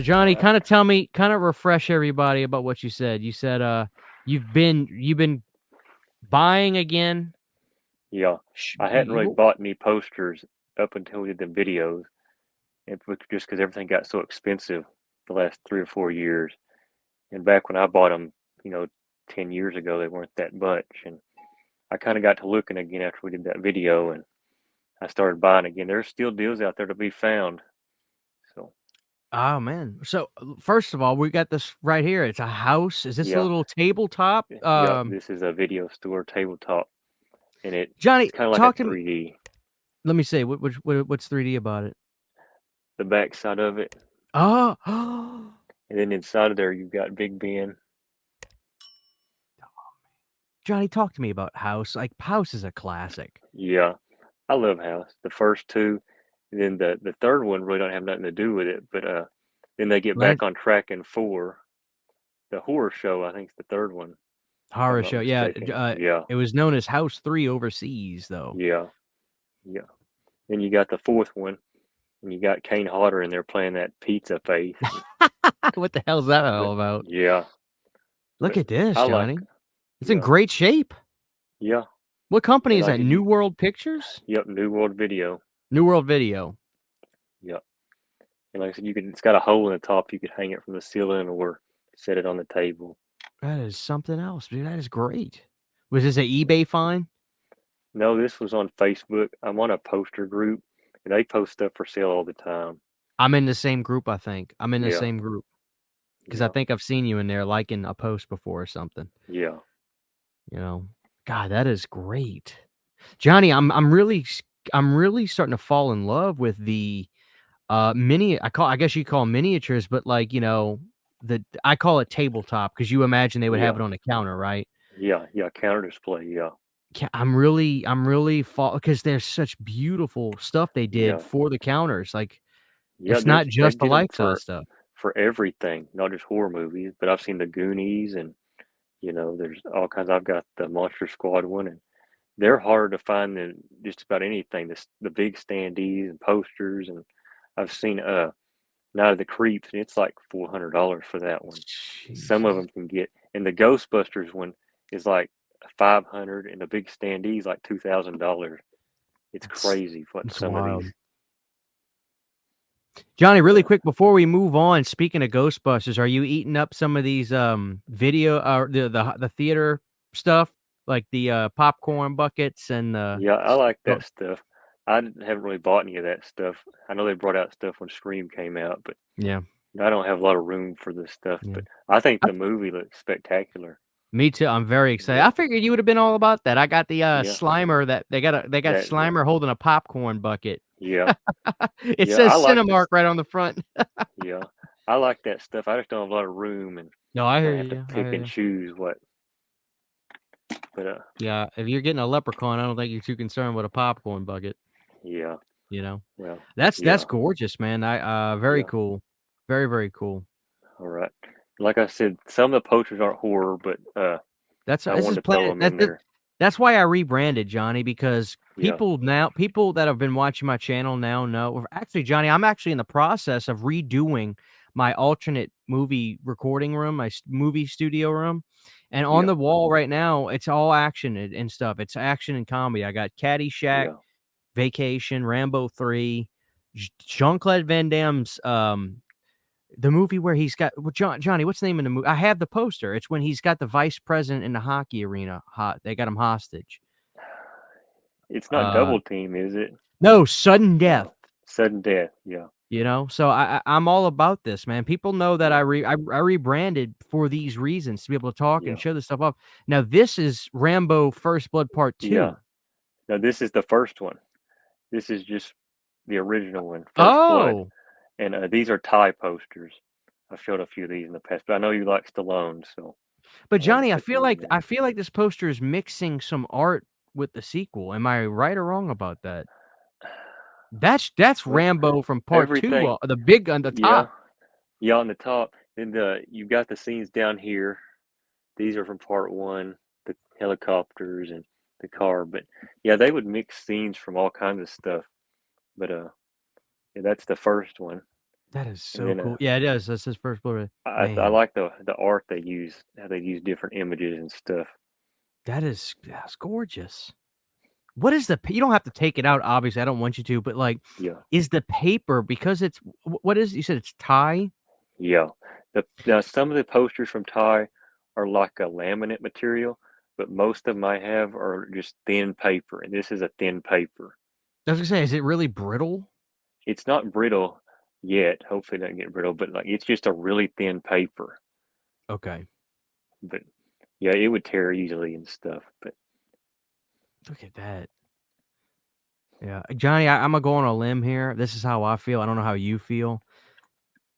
So Johnny, All right. kind of refresh everybody about what you said. You said you've been buying again. Yeah. I hadn't really bought any posters up until we did the videos, just because everything got so expensive the last 3 or 4 years. And back when I bought them, you know, 10 years ago, they weren't that much. And I kind of got to looking again after we did that video, and I started buying again. There's still deals out there to be found. So, Oh man. So first of all, we got this right here. It's a house. Is this a yeah. little tabletop? Yep. This is a video store tabletop, and Johnny, it's kind of like a talk to me. 3D. Let me say what's 3D about it? The back side of it, Oh, and then inside of there, you've got Big Ben. Johnny, talk to me about House. Like House is a classic. Yeah. I love House. The first two, and then the third one really don't have nothing to do with it. But then they get Lance back on track in four. The horror show, I think, is the third one, if I'm Horror not show. Yeah, mistaken. Yeah, it was known as House 3 overseas though. yeah, yeah. Then you got the fourth one, and you got Kane Hodder in there playing that pizza face. What the hell's that But all about? yeah, Look but at this, I like, Johnny. It's in yeah, great shape. yeah. What company And is like that? if New you, World Pictures? yep, New World Video. New World Video. Yep. And like I said, it's got a hole in the top. You could hang it from the ceiling or set it on the table. That is something else, dude. That is great. Was this an Yeah. eBay find? No, this was on Facebook. I'm on a poster group, and they post stuff for sale all the time. I'm in the same group, I think. I'm in the Yeah, same group because I yeah, think I've seen you in there liking a post before or something. yeah, You know, God, that is great, Johnny. I'm really starting to fall in love with the mini. I guess you call 'em miniatures, but like I call it tabletop because you imagine they would have yeah, it on the counter, right? yeah, yeah. Counter display. Yeah, I'm really fall because there's such beautiful stuff they did yeah, for the counters. Like yeah. it's not They just the did them life size stuff. for everything, not just horror movies. But I've seen the Goonies, and there's all kinds. I've got the Monster Squad one, and they're hard to find than just about anything. The big standees and posters, and I've seen Night of the Creeps, and it's like $400 for that one. Some of Jesus, them can get, and the Ghostbusters one is like 500, and the big standee is like $2,000. It's it's crazy what it's some of these. wild. Johnny, But really quick before we move on, speaking of Ghostbusters, are you eating up some of these video or the theater stuff like the popcorn buckets and yeah, I like that stuff. Haven't really bought any of that stuff. I know they brought out stuff when Scream came out, but yeah, I don't have a lot of room for this stuff. yeah. But I think I the movie looks spectacular. Me too. I'm very excited. I Yeah, figured you would have been all about that. I got the yeah, Slimer that they got that, Slimer holding a popcorn bucket. yeah, It yeah. says I like Cinemark this. right on the front. Yeah, I like that stuff. I just don't have a lot of room, and No, I hear kind of have to you. I pick hear and you. choose what. But Yeah, if you're getting a leprechaun, I don't think you're too concerned with a popcorn bucket. yeah, You know, well, that's yeah, gorgeous, man. I very yeah. cool, very very cool. All right. Like I said, some of the posters aren't horror, but That's I this is wanted to throw planet. them in there. That's why I rebranded Johnny because Yeah, people that have been watching my channel now know. Or actually, Johnny, I'm actually in the process of redoing my alternate movie recording room, my movie studio room, and on yeah, the wall right now, it's all action and stuff. It's action and comedy. I got Caddyshack, yeah. Vacation, Rambo 3, Jean-Claude Van Damme's the movie where he's got Johnny, what's the name of the movie? I have the poster. It's when he's got the vice president in the hockey arena. They got him hostage. It's not Uh, Double Team, is it? no, sudden death. No, Sudden Death. Yeah, So I'm all about this, man. People know that yeah, I rebranded for these reasons to be able to talk and yeah, show this stuff up. Now this is Rambo First Blood Part yeah. 2. Now this is the first one. This is just the original one, First Blood, Oh, and these are tie posters. I've showed a few of these in the past, but I know you like Stallone, so but I wanted Johnny, to put these in there. I feel like this poster is mixing some art with the sequel. Am I right or wrong about that? That's Well, Rambo from part 2, everything, the big on the yeah, top. yeah, on the top. Then you got the scenes down here. These are from part one, the helicopters and the car. But yeah, they would mix scenes from all kinds of stuff. But yeah, that's the first one. That is And so then cool. Yeah, it is. That's his first Blu-ray. I Man, like the art they use, how they use different images and stuff. that's gorgeous. What is you don't have to take it out, obviously, I don't want you to, but, like, Yeah, is the paper because it's what is you said it's Thai? yeah. Now some of the posters from Ty are like a laminate material, but most of them I have are just thin paper, and this is a thin paper. I was gonna say, is it really brittle? It's not brittle yet. Hopefully, it doesn't get brittle, but like it's just a really thin paper. Okay. But yeah, it would tear easily and stuff. But Look at that. Yeah. Johnny, Imma go on a limb here. This is how I feel. I don't know how you feel.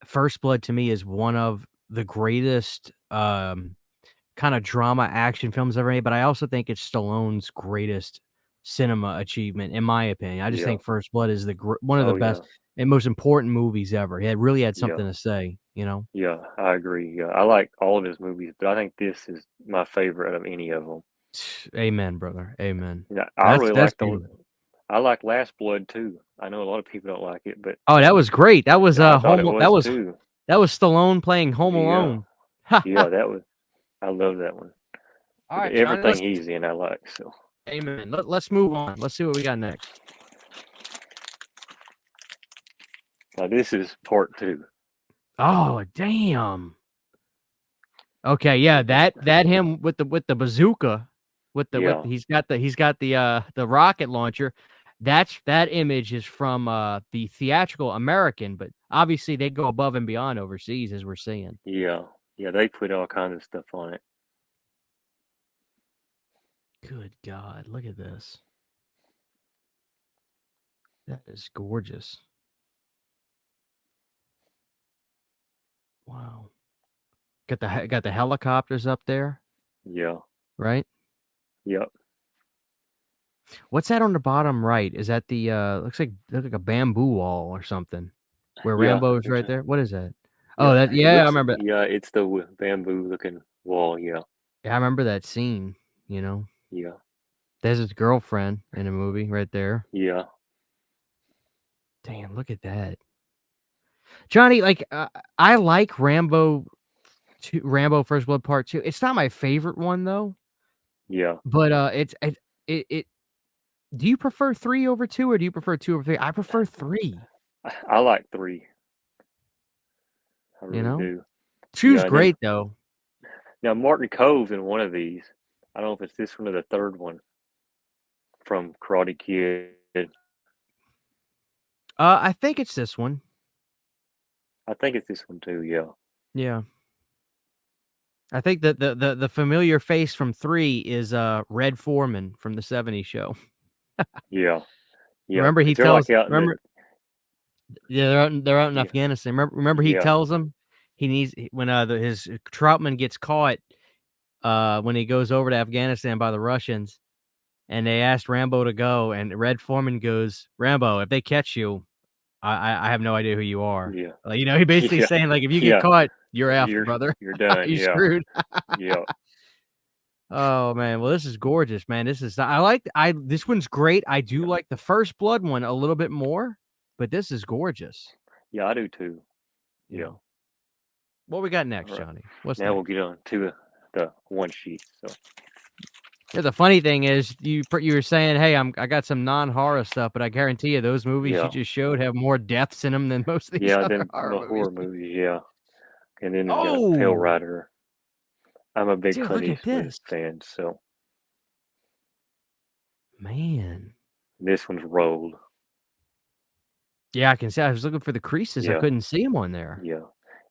First Blood to me is one of the greatest, kinda drama action films ever made, but I also think it's Stallone's greatest cinema achievement, in my opinion. I just yeah, think First Blood is one of the oh yeah, best and most important movies ever. He really had yeah, something to say, you know? yeah. I agree. Yeah, I like all of his movies, but I think this is my favorite of any of them. Amen, brother. Amen. Yeah, I That's really that's like beautiful. I like Last Blood too. I know a lot of people don't like it, but Oh, that was great. That was, I thought it was too. that was Stallone playing Home Yeah, Alone. yeah, that was. I love that one. But Alright, Johnny, everything he's in, I like. So amen. Let's move on. Let's see what we got next. now this is part two. Oh, damn. Okay, yeah, that him with the bazooka, with Yeah, he's got the rocket launcher. That image is from, the theatrical American, but obviously they go above and beyond overseas as we're seeing. yeah, yeah. They put all kinds of stuff on it. Good God, look at this. That is gorgeous. Wow. Got the helicopters up there, Yeah, right? yep, What's that on the bottom right? Is that the, looks like a bamboo wall or something where yeah. Rambo is There's right a there? What is that? Oh, yeah. that It yeah, I looks remember yeah. It's the bamboo looking wall. Yeah, yeah, I remember that scene, you know? yeah, There's his girlfriend in a movie right there. yeah, Damn, look at that. Johnny, like, I like Rambo First Blood Part 2. It's not my favorite one, though, yeah. but, it do you prefer 3 over 2, or do you prefer 2 over 3? I prefer 3, I like three. I you really know? do. 2's Yeah, and then great, though. now Martin Cove's in one of these. I don't know if it's this one or the third one from Karate Kid. I think it's this one. I think it's this one too. Yeah, Yeah. I think that the familiar face from 3 is, Red Foreman from the '70s show. yeah, yeah. Remember he Because they're tells like out in the remember Yeah, they're out in yeah, Afghanistan. Remember he yeah, tells him he needs when, his Troutman gets caught, when he goes over to Afghanistan by the Russians, and they asked Rambo to go, and Red Foreman goes, "Rambo, if they catch you, I have no idea who you are." yeah, Like, he basically yeah, saying, like, "If you get yeah. caught, you're effed, You're brother. you're done. You're Yeah, screwed." yeah, Oh, man. Well, this is gorgeous, man. This one's great. I do yeah, like the First Blood one a little bit more, but this is gorgeous, yeah. I do too. you Yeah. know? What we got All next, right. Johnny? What's Now we'll next? get on to the one sheet. So Yeah, the funny thing is you were saying, "Hey, I got some non-horror stuff," but I guarantee you those movies you yeah, just showed have more deaths in them than most of these yeah. other Then horror the movies. horror movies. Yeah, and then we got Pale Oh, Rider. I'm a big dude, Clint look at Eastwood this. fan, so Man. this one's rolled. Yeah, I can see. I was looking for the creases. I Yeah, couldn't see them on there. yeah.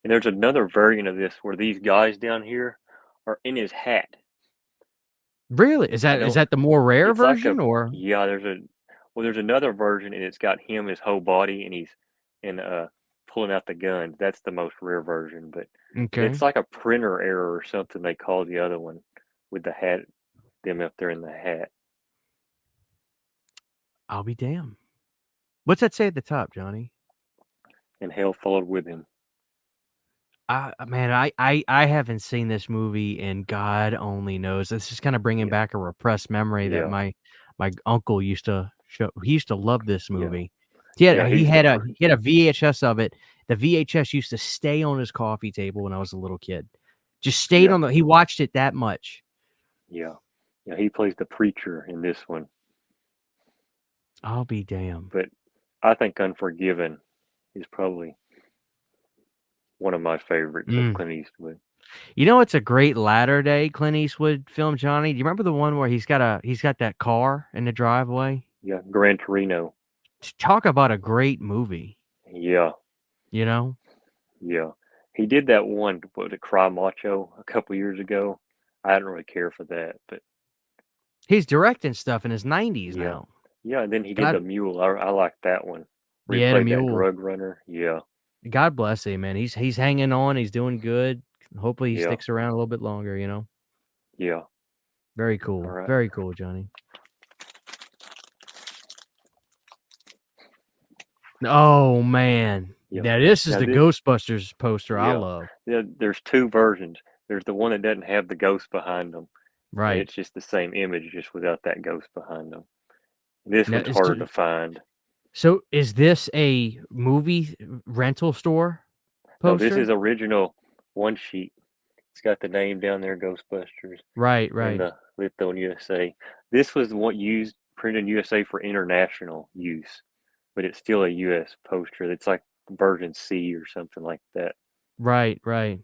And there's another variant of this where these guys down here are in his hat. Really? Is I that is don't. that the more rare It's like a version or yeah. There's another version, and it's got him his whole body, and he's and pulling out the gun. That's the most rare version, but okay? it's like a printer error or something. They call the other one with the hat, them up there in the hat, I'll be damned. What's that say at the top, Johnny? and hell followed with him. Man, I haven't seen this movie, and God only knows. This is kinda bringing Yeah, back a repressed memory that yeah, my uncle used to show he used to love this yeah, movie. yeah. He's the He had a VHS of it the VHS used to stay on his coffee table when I was a little kid. Just stayed Yeah. on he watched it that much. Yeah. Yeah, he plays the preacher in this one. I'll be damned. But I think Unforgiven is probably one of my favorites of Clint Eastwood. You know, it's a great latter day Clint Eastwood film, Johnny. Do you remember the one where he's got that car in the driveway? Yeah, Gran Torino. Talk about a great movie. Yeah. You know? Yeah. He did that one, what, Cry Macho a couple years ago. I didn't really care for that, but He's directing stuff in his 90s yeah. now. Yeah, and then he did The God, Mule. I like that one. Where he yeah, the played that mule. drug runner. Yeah. God bless him, man. He's hanging on. He's doing good. Hopefully he Yeah. sticks around a little bit longer, you know? Yeah. Very All cool. right. Very cool, Johnny. Oh, man. Yeah. Now, this is Now the this Ghostbusters poster I yeah. love. Yeah, there's two versions. There's the one that doesn't have the ghost behind them, and Right. it's just the same image, just without that ghost behind them. This Now, one's harder to find. so is this a movie rental store No, this poster? is original one sheet. It's got the name down there, Ghostbusters, Right, and right. the litho in USA. This was the one used printed in USA for international use, but it's still a US poster. It's like version C or something like that. Right, right.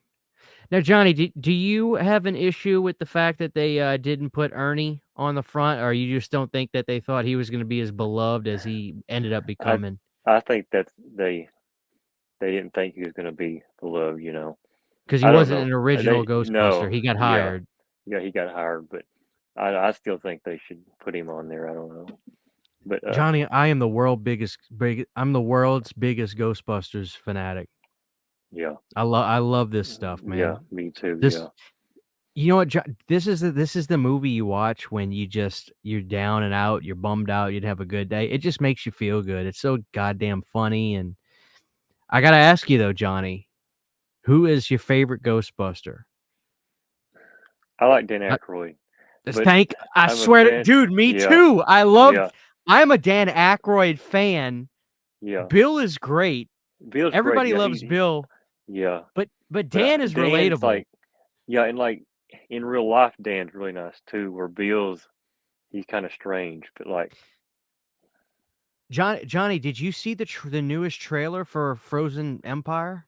Now, Johnny, do you have an issue with the fact that they didn't put Ernie on the front, or you just don't think that they thought he was going to be as beloved as he ended up I becoming? I think that they didn't think he was going to be beloved. Because he I don't wasn't know. an original Ghostbuster. No, He got yeah, hired. yeah, he got hired, but I still think they should put him on there. I don't know, but Johnny, I'm the world's biggest Ghostbusters fanatic. yeah, I love this stuff, yeah, man. me too. This Yeah, You know what? This is the movie you watch when you're down and out, you're bummed out, you'd have a good day. It just makes you feel good. It's so goddamn funny. And I gotta ask you though, Johnny, who is your favorite Ghostbuster? I like Dan Uh, Aykroyd, but I I'm a swear to fan. dude, me Yeah, too. yeah, I'm a Dan Aykroyd fan. yeah. Bill is great. Bill's great. Everybody Yeah, loves Bill, yeah, but but Dan is Dan's relatable. like, yeah, and like in real life, Dan's really nice too. Where Bill's, he's kind of strange, but like Johnny, did you see the newest trailer for Frozen Empire?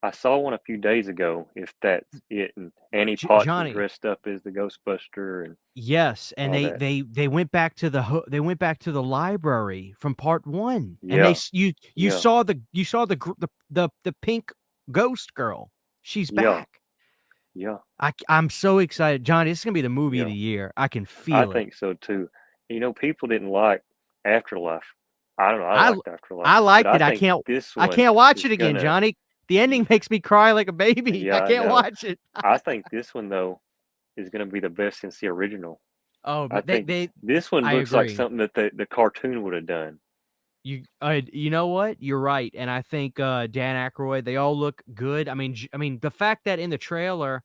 I saw one a few days ago, if that's it, and Annie Potts is Johnny, dressed up as the Ghostbuster and yes, and all that. they went back to they went back to the library from part 1, and Yeah, you yeah, saw the pink ghost girl. She's yeah, back. yeah, I'm so excited, Johnny. This is gonna be the movie of yeah. the year. I can I feel it. think so too. People didn't like Afterlife. I don't know. I I liked Afterlife, I but liked I it. think this I one can't watch is it again, gonna. Johnny. The ending makes me cry like a baby. Yeah, I I can't know. watch it. I think this one though is gonna be the best since the original. Oh, I but think this one I looks like agree. something that the cartoon would have done. You know what? You're right, and I think Dan Aykroyd. They all look good. I mean, the fact that in the trailer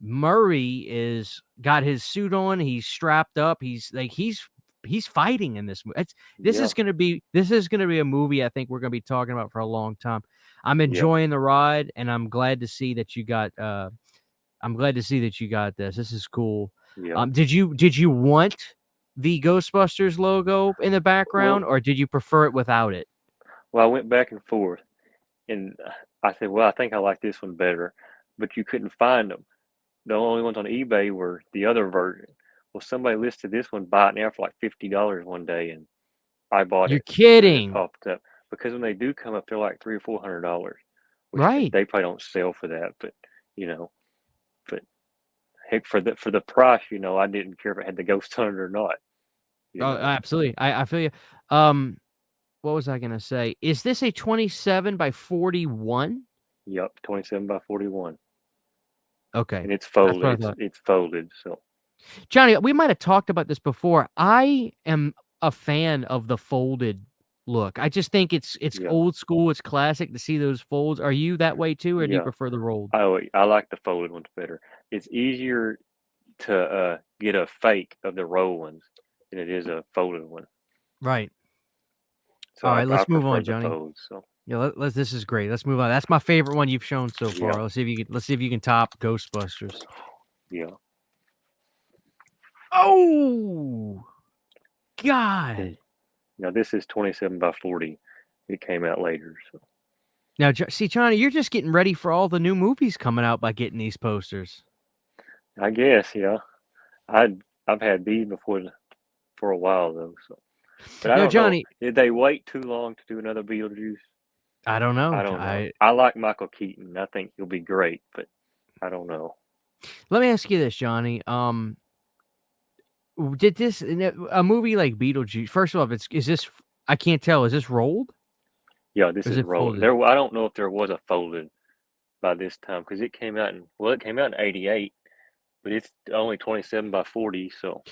Murray is got his suit on, he's strapped up, he's fighting in this movie. Yeah, This is gonna be a movie I think we're gonna be talking about for a long time. I'm yeah, enjoying the ride, and I'm glad to see that you got. I'm glad to see that you got this. This is cool. yeah. Did you want the Ghostbusters logo in the background, Well, or did you prefer it without it? I went back and forth, and I said, well, I think I like this one better, but you couldn't find them. The only ones on eBay were the other version. Well, somebody listed this one, buy it now for like $50 one day, and I bought You're it as soon as it kidding, popped up because when they do come up, they're like $300 or $400, which right? they probably don't sell for that. But you know, but heck, for the price, I didn't care if it had the ghost on it or not. You Oh, know, absolutely. I feel you. Um, what was I gonna say? Is this a 27 by 41? yep, 27 by 41, Okay, and it's that's what folded. I It's thought. it's folded. So Johnny, we might have talked about this before. I am a fan of the folded look. I just think it's yeah, old school. It's classic to see those folds. Are you that way too, or do you yeah. prefer the rolled? I like the folded ones better. It's easier to get a fake of the roll ones than it is a folded one. Right. So All right, I let's move prefer on, the Johnny. folds. So Yeah, this is great. Let's move on. That's my favorite one you've shown so Yeah, far. Let's see if you can top Ghostbusters. yeah. Oh And God! now this is 27 by 40. It came out later, so Now, see, Johnny, you're just getting ready for all the new movies coming out by getting these posters. I guess yeah. I've had these before for a while though, so but I Now, don't know. Johnny, Did they wait too long to do another Beetlejuice? I don't know. I don't know. I like Michael Keaton. I think he'll be great, but I don't know. Let me ask you this, Johnny. Did this a movie like Beetlejuice? First of all, is this? I can't tell. Is this rolled Yeah, this or is is it rolling. folded? I don't know if there was a folded by this time because it came out in '88, but it's only 27 by 40. So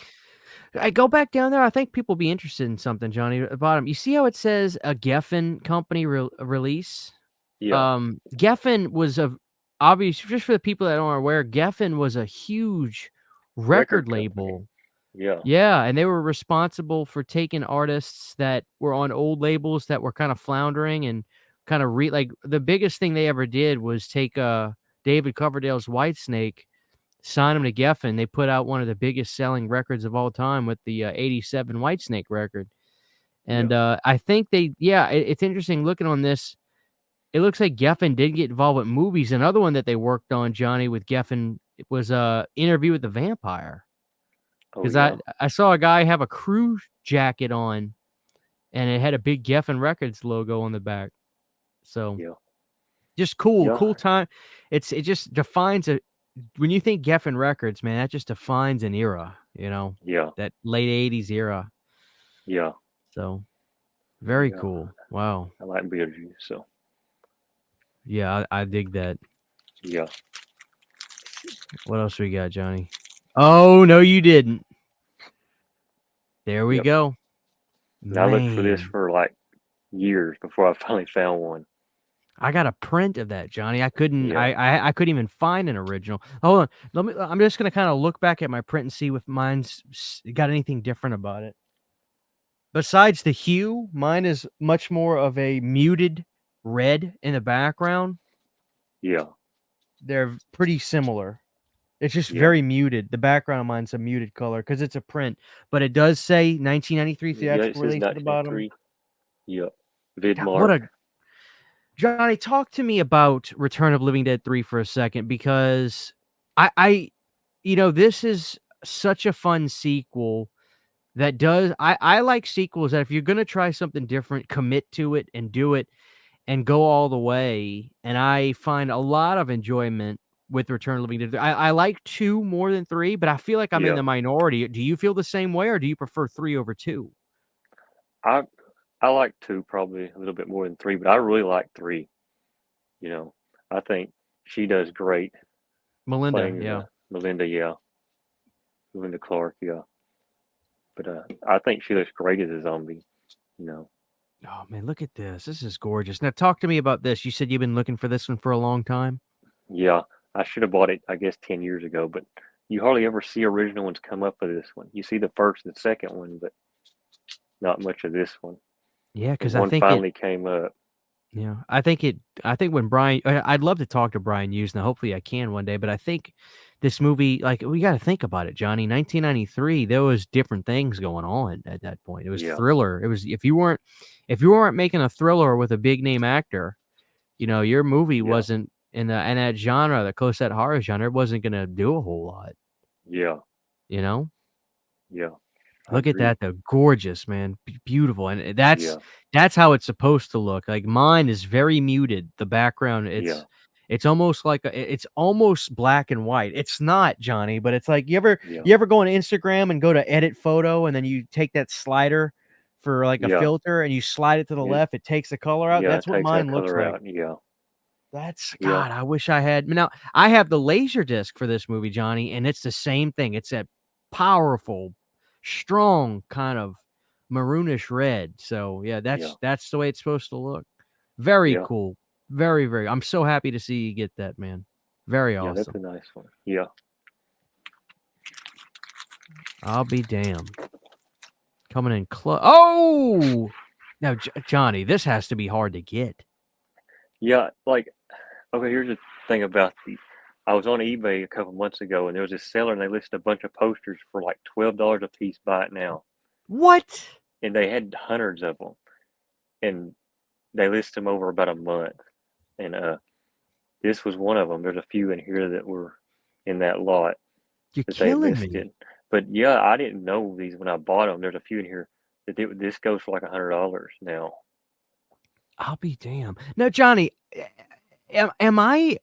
I go back down there. I think people be interested in something, Johnny. At the bottom, you see how it says a Geffen company release. yeah, Geffen was a obvious just for the people that aren't aware. Geffen was a huge record record company. label. Yeah, Yeah, and they were responsible for taking artists that were on old labels that were kind of floundering and kind of like the biggest thing they ever did was take David Coverdale's Whitesnake, sign him to Geffen. They put out one of the biggest selling records of all time with the '87 Whitesnake record. And yeah. I think it's interesting looking on this. It looks like Geffen did get involved with movies. Another one that they worked on, Johnny, with Geffen, it was Interview with the Vampire. Oh Because yeah, I saw a guy have a crew jacket on, and it had a big Geffen Records logo on the back. So yeah, just cool, yeah, cool time. It just defines when you think Geffen Records, man, that just defines an era. yeah, That late '80s era. yeah, So very yeah. cool. Wow. I like Beetlejuice. So Yeah, I dig that. yeah, What else we got, Johnny? Oh no, you didn't. There we yep. go. And I looked for this Man, for like years before I finally found one. I got a print of that, Johnny. I couldn't. Yeah, I couldn't even find an original. Hold on. I'm just gonna kind of look back at my print and see if mine's got anything different about it. Besides the hue, mine is much more of a muted red in the background. yeah, They're pretty similar. It's just yeah. very muted. The background of mine's a muted color because it's a print, but it does say 1993 Yeah, it theatrical says release at the bottom. 1993. Yeah, God, what Vidmark. a Johnny, talk to me about Return of Living Dead 3 for a second because I this is such a fun sequel that does I like sequels that if you're gonna try something different, commit to it and do it and go all the way. And I find a lot of enjoyment with Return of Living Dead. I like 2 more than 3, but I feel like I'm in Yeah, the minority. Do you feel the same way or do you prefer 3 over 2? I I like two probably a little bit more than three, but I really like three. You know, I think she does great Melinda, playing yeah. Melinda. Yeah, Melinda Clark. Yeah, but I think she looks great as a zombie. You know. Oh man, look at this. This is gorgeous. Now talk to me about this. You said you've been looking for this one for a long time. Yeah, I should have bought it, I guess, 10 years ago, but you hardly ever see original ones come up with this one. You see the first and second one, but not much of this one. Yeah, And because I one think it finally came up. yeah, I think when Brian I'd love to talk to Brian Hughes now. Hopefully I can one day, but I think this movie, like we gotta think about it, Johnny. 1993, there was different things going on at that point. It was Yeah, thriller. It was if you weren't making a thriller with a big name actor, your movie yeah, wasn't in that genre, the close that horror genre, it wasn't gonna do a whole lot, yeah, you know? yeah. I Look at agree. that though, gorgeous, man, beautiful, and that's Yeah, that's how it's supposed to look. Like mine is very muted. The background, yeah, it's almost like it's almost black and white. It's not Johnny, but it's like yeah, you ever go on Instagram and go to edit photo, and then you take that slider for like a yeah. filter, and you slide it to the It, left. It takes the color out. yeah, That's it what takes that mine looks color like. out. Yeah, That's yeah, God. I wish I had. Now I have the laser disc for this movie, Johnny, and it's the same thing. It's that powerful, strong kind of maroonish red. So yeah, yeah, that's the way it's supposed to look. Very yeah, cool. Very, very. I'm so happy to see you get that, man. Very yeah. That's awesome. a nice one. Yeah, I'll be damned. Coming in close. Oh, now Johnny, this has to be hard to get. Yeah, like, okay, here's the thing about the I was on eBay a couple months ago, and there was this seller, and they listed a bunch of posters for like $12 a piece. Buy it now, What? and they had hundreds of them, and they list them over about a month. And this was one of them. There's a few in here that were in that lot You're that they killing me. listed. But yeah, I didn't know these when I bought them. There's a few in here that this goes for like $100 now. I'll be damned. Now, Johnny, am I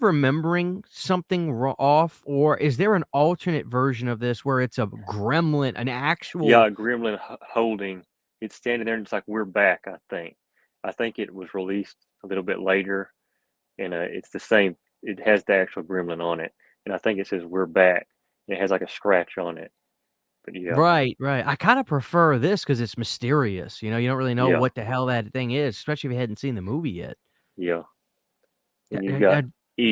remembering something off, or is there an alternate version of this where it's a gremlin, an Yeah, actual? a gremlin holding. It's standing there, and it's like we're back. I think it was released a little bit later, and it's the same. It has the actual gremlin on it, and I think it says we're back. And it has like a scratch on it. But yeah, Right, right. I kind of prefer this because it's mysterious. You know, you don't really know yeah, what the hell that thing is, especially if you hadn't seen the movie yet. yeah. Yeah, And you've got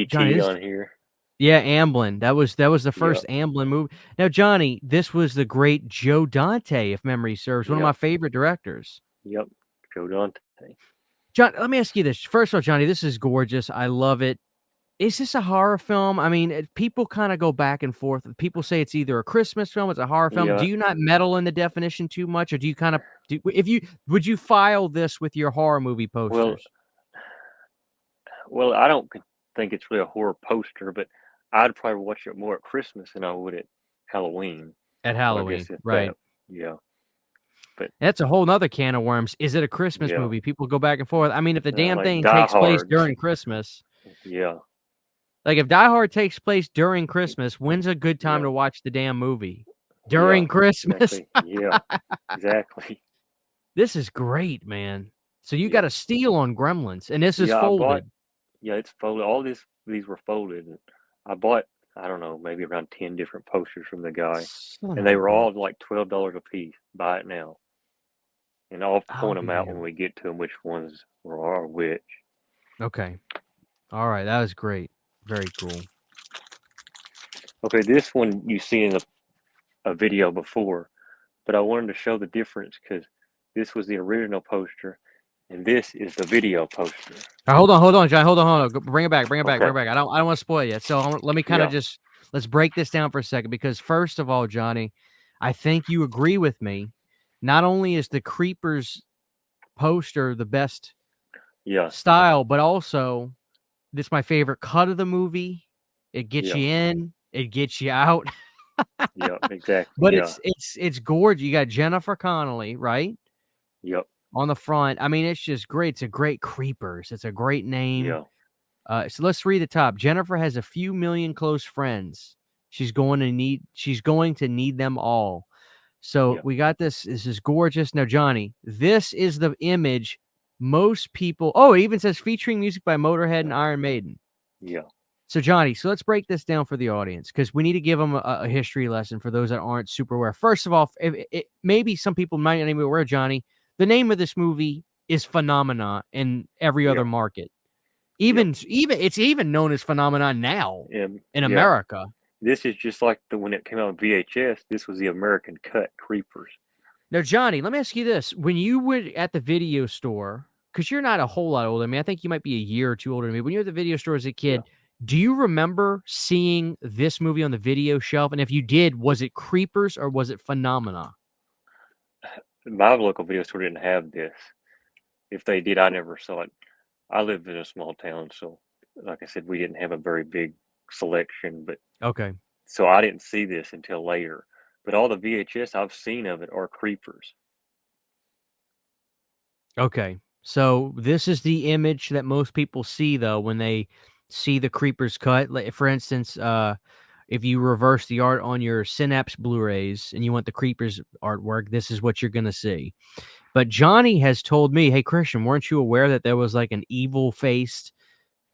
Johnny, ET this, on here. yeah, Amblin. That was the Yep, first Amblin movie. Now, Johnny, this was the great Joe Dante, if memory serves, one of my yep, favorite directors. yep. Joe Dante. John, let me ask you this. First of all, Johnny, this is gorgeous. I love it. Is this a horror film? I mean, people kind of go back and forth. People say it's either a Christmas film, it's a horror film. Yeah. Do you not meddle in the definition too much, or do you kind of if you would you file this with your horror movie Well, posters I don't think it's really a horror poster, but I'd probably watch it more at Christmas than I would at Halloween. at So I Halloween, guess if that, right? yeah. But That's a whole nother can of worms. Is it a Christmas yeah, movie? People go back and forth. I mean, if the damn like thing Die takes place Hard. during Christmas, Yeah, like if Die Hard takes place during Christmas, when's a good time yeah, to watch the damn movie? yeah. During Christmas. Exactly. Yeah, exactly. This is great, man. So you got Yeah, a steal on Gremlins, and this is yeah. I bought. folded. Yeah, it's folded. All these were folded. And I bought, I don't know, maybe around 10 different posters from the guy, Son and of they a were all bitch. like $12 a piece. Buy it now, and I'll I'll point them be out when damned. we get to them, which ones are which. Okay. All right. That was great. Very cool. Okay, this one you seen in a video before, but I wanted to show the difference because this was the original poster, and this is the video poster. Hold on, John. Hold on. Bring it back. Bring it back. Okay, Bring it back. I don't want to spoil it. So let me kind of yeah, just let's break this down for a second because first of all, Johnny, I think you agree with me. Not only is the Creepers poster the best yeah, style, but also this is my favorite cut of the movie. It gets yeah, you in, it gets you out. yeah, exactly, But yeah, it's gorgeous. You got Jennifer Connelly, right? yep, On the front. I mean, it's just great. It's a great Creepers. It's a great name. yeah, So let's read the top. Jennifer has a few million close friends. She's going to need them all. So yeah, we got this. This is gorgeous. Now, Johnny, this is the image most people. Oh, it even says featuring music by Motorhead and yeah, Iron Maiden. yeah, So, Johnny, so let's break this down for the audience because we need to give them a history lesson for those that aren't super aware. First of all, maybe some people might not even be aware, Johnny, the name of this movie is Phenomena in every yeah, other market. yep, Even it's even known as Phenomenon now in yeah. America. This is just like the when it came out on VHS. This was the American cut Creepers. Now, Johnny, let me ask you this. When you were at the video store, because you're not a whole lot older than me, I think you might be a year or two older than me. When you were at the video store as a Yeah, kid, do you remember seeing this movie on the video shelf? And if you did, was it Creepers or was it Phenomena? my local video store didn't have this. If they did, I never saw it. I lived in a small town, so like I said, we didn't have a very big selection, but Okay. so I didn't see this until later. But all the VHS I've seen of it are Creepers. Okay. So this is the image that most people see, though, when they see the Creepers cut. Like, for instance, if you reverse the art on your Synapse Blu-rays and you want the Creepers artwork, this is what you're going to see. But Johnny has told me, hey, Christian, weren't you aware that there was like an evil-faced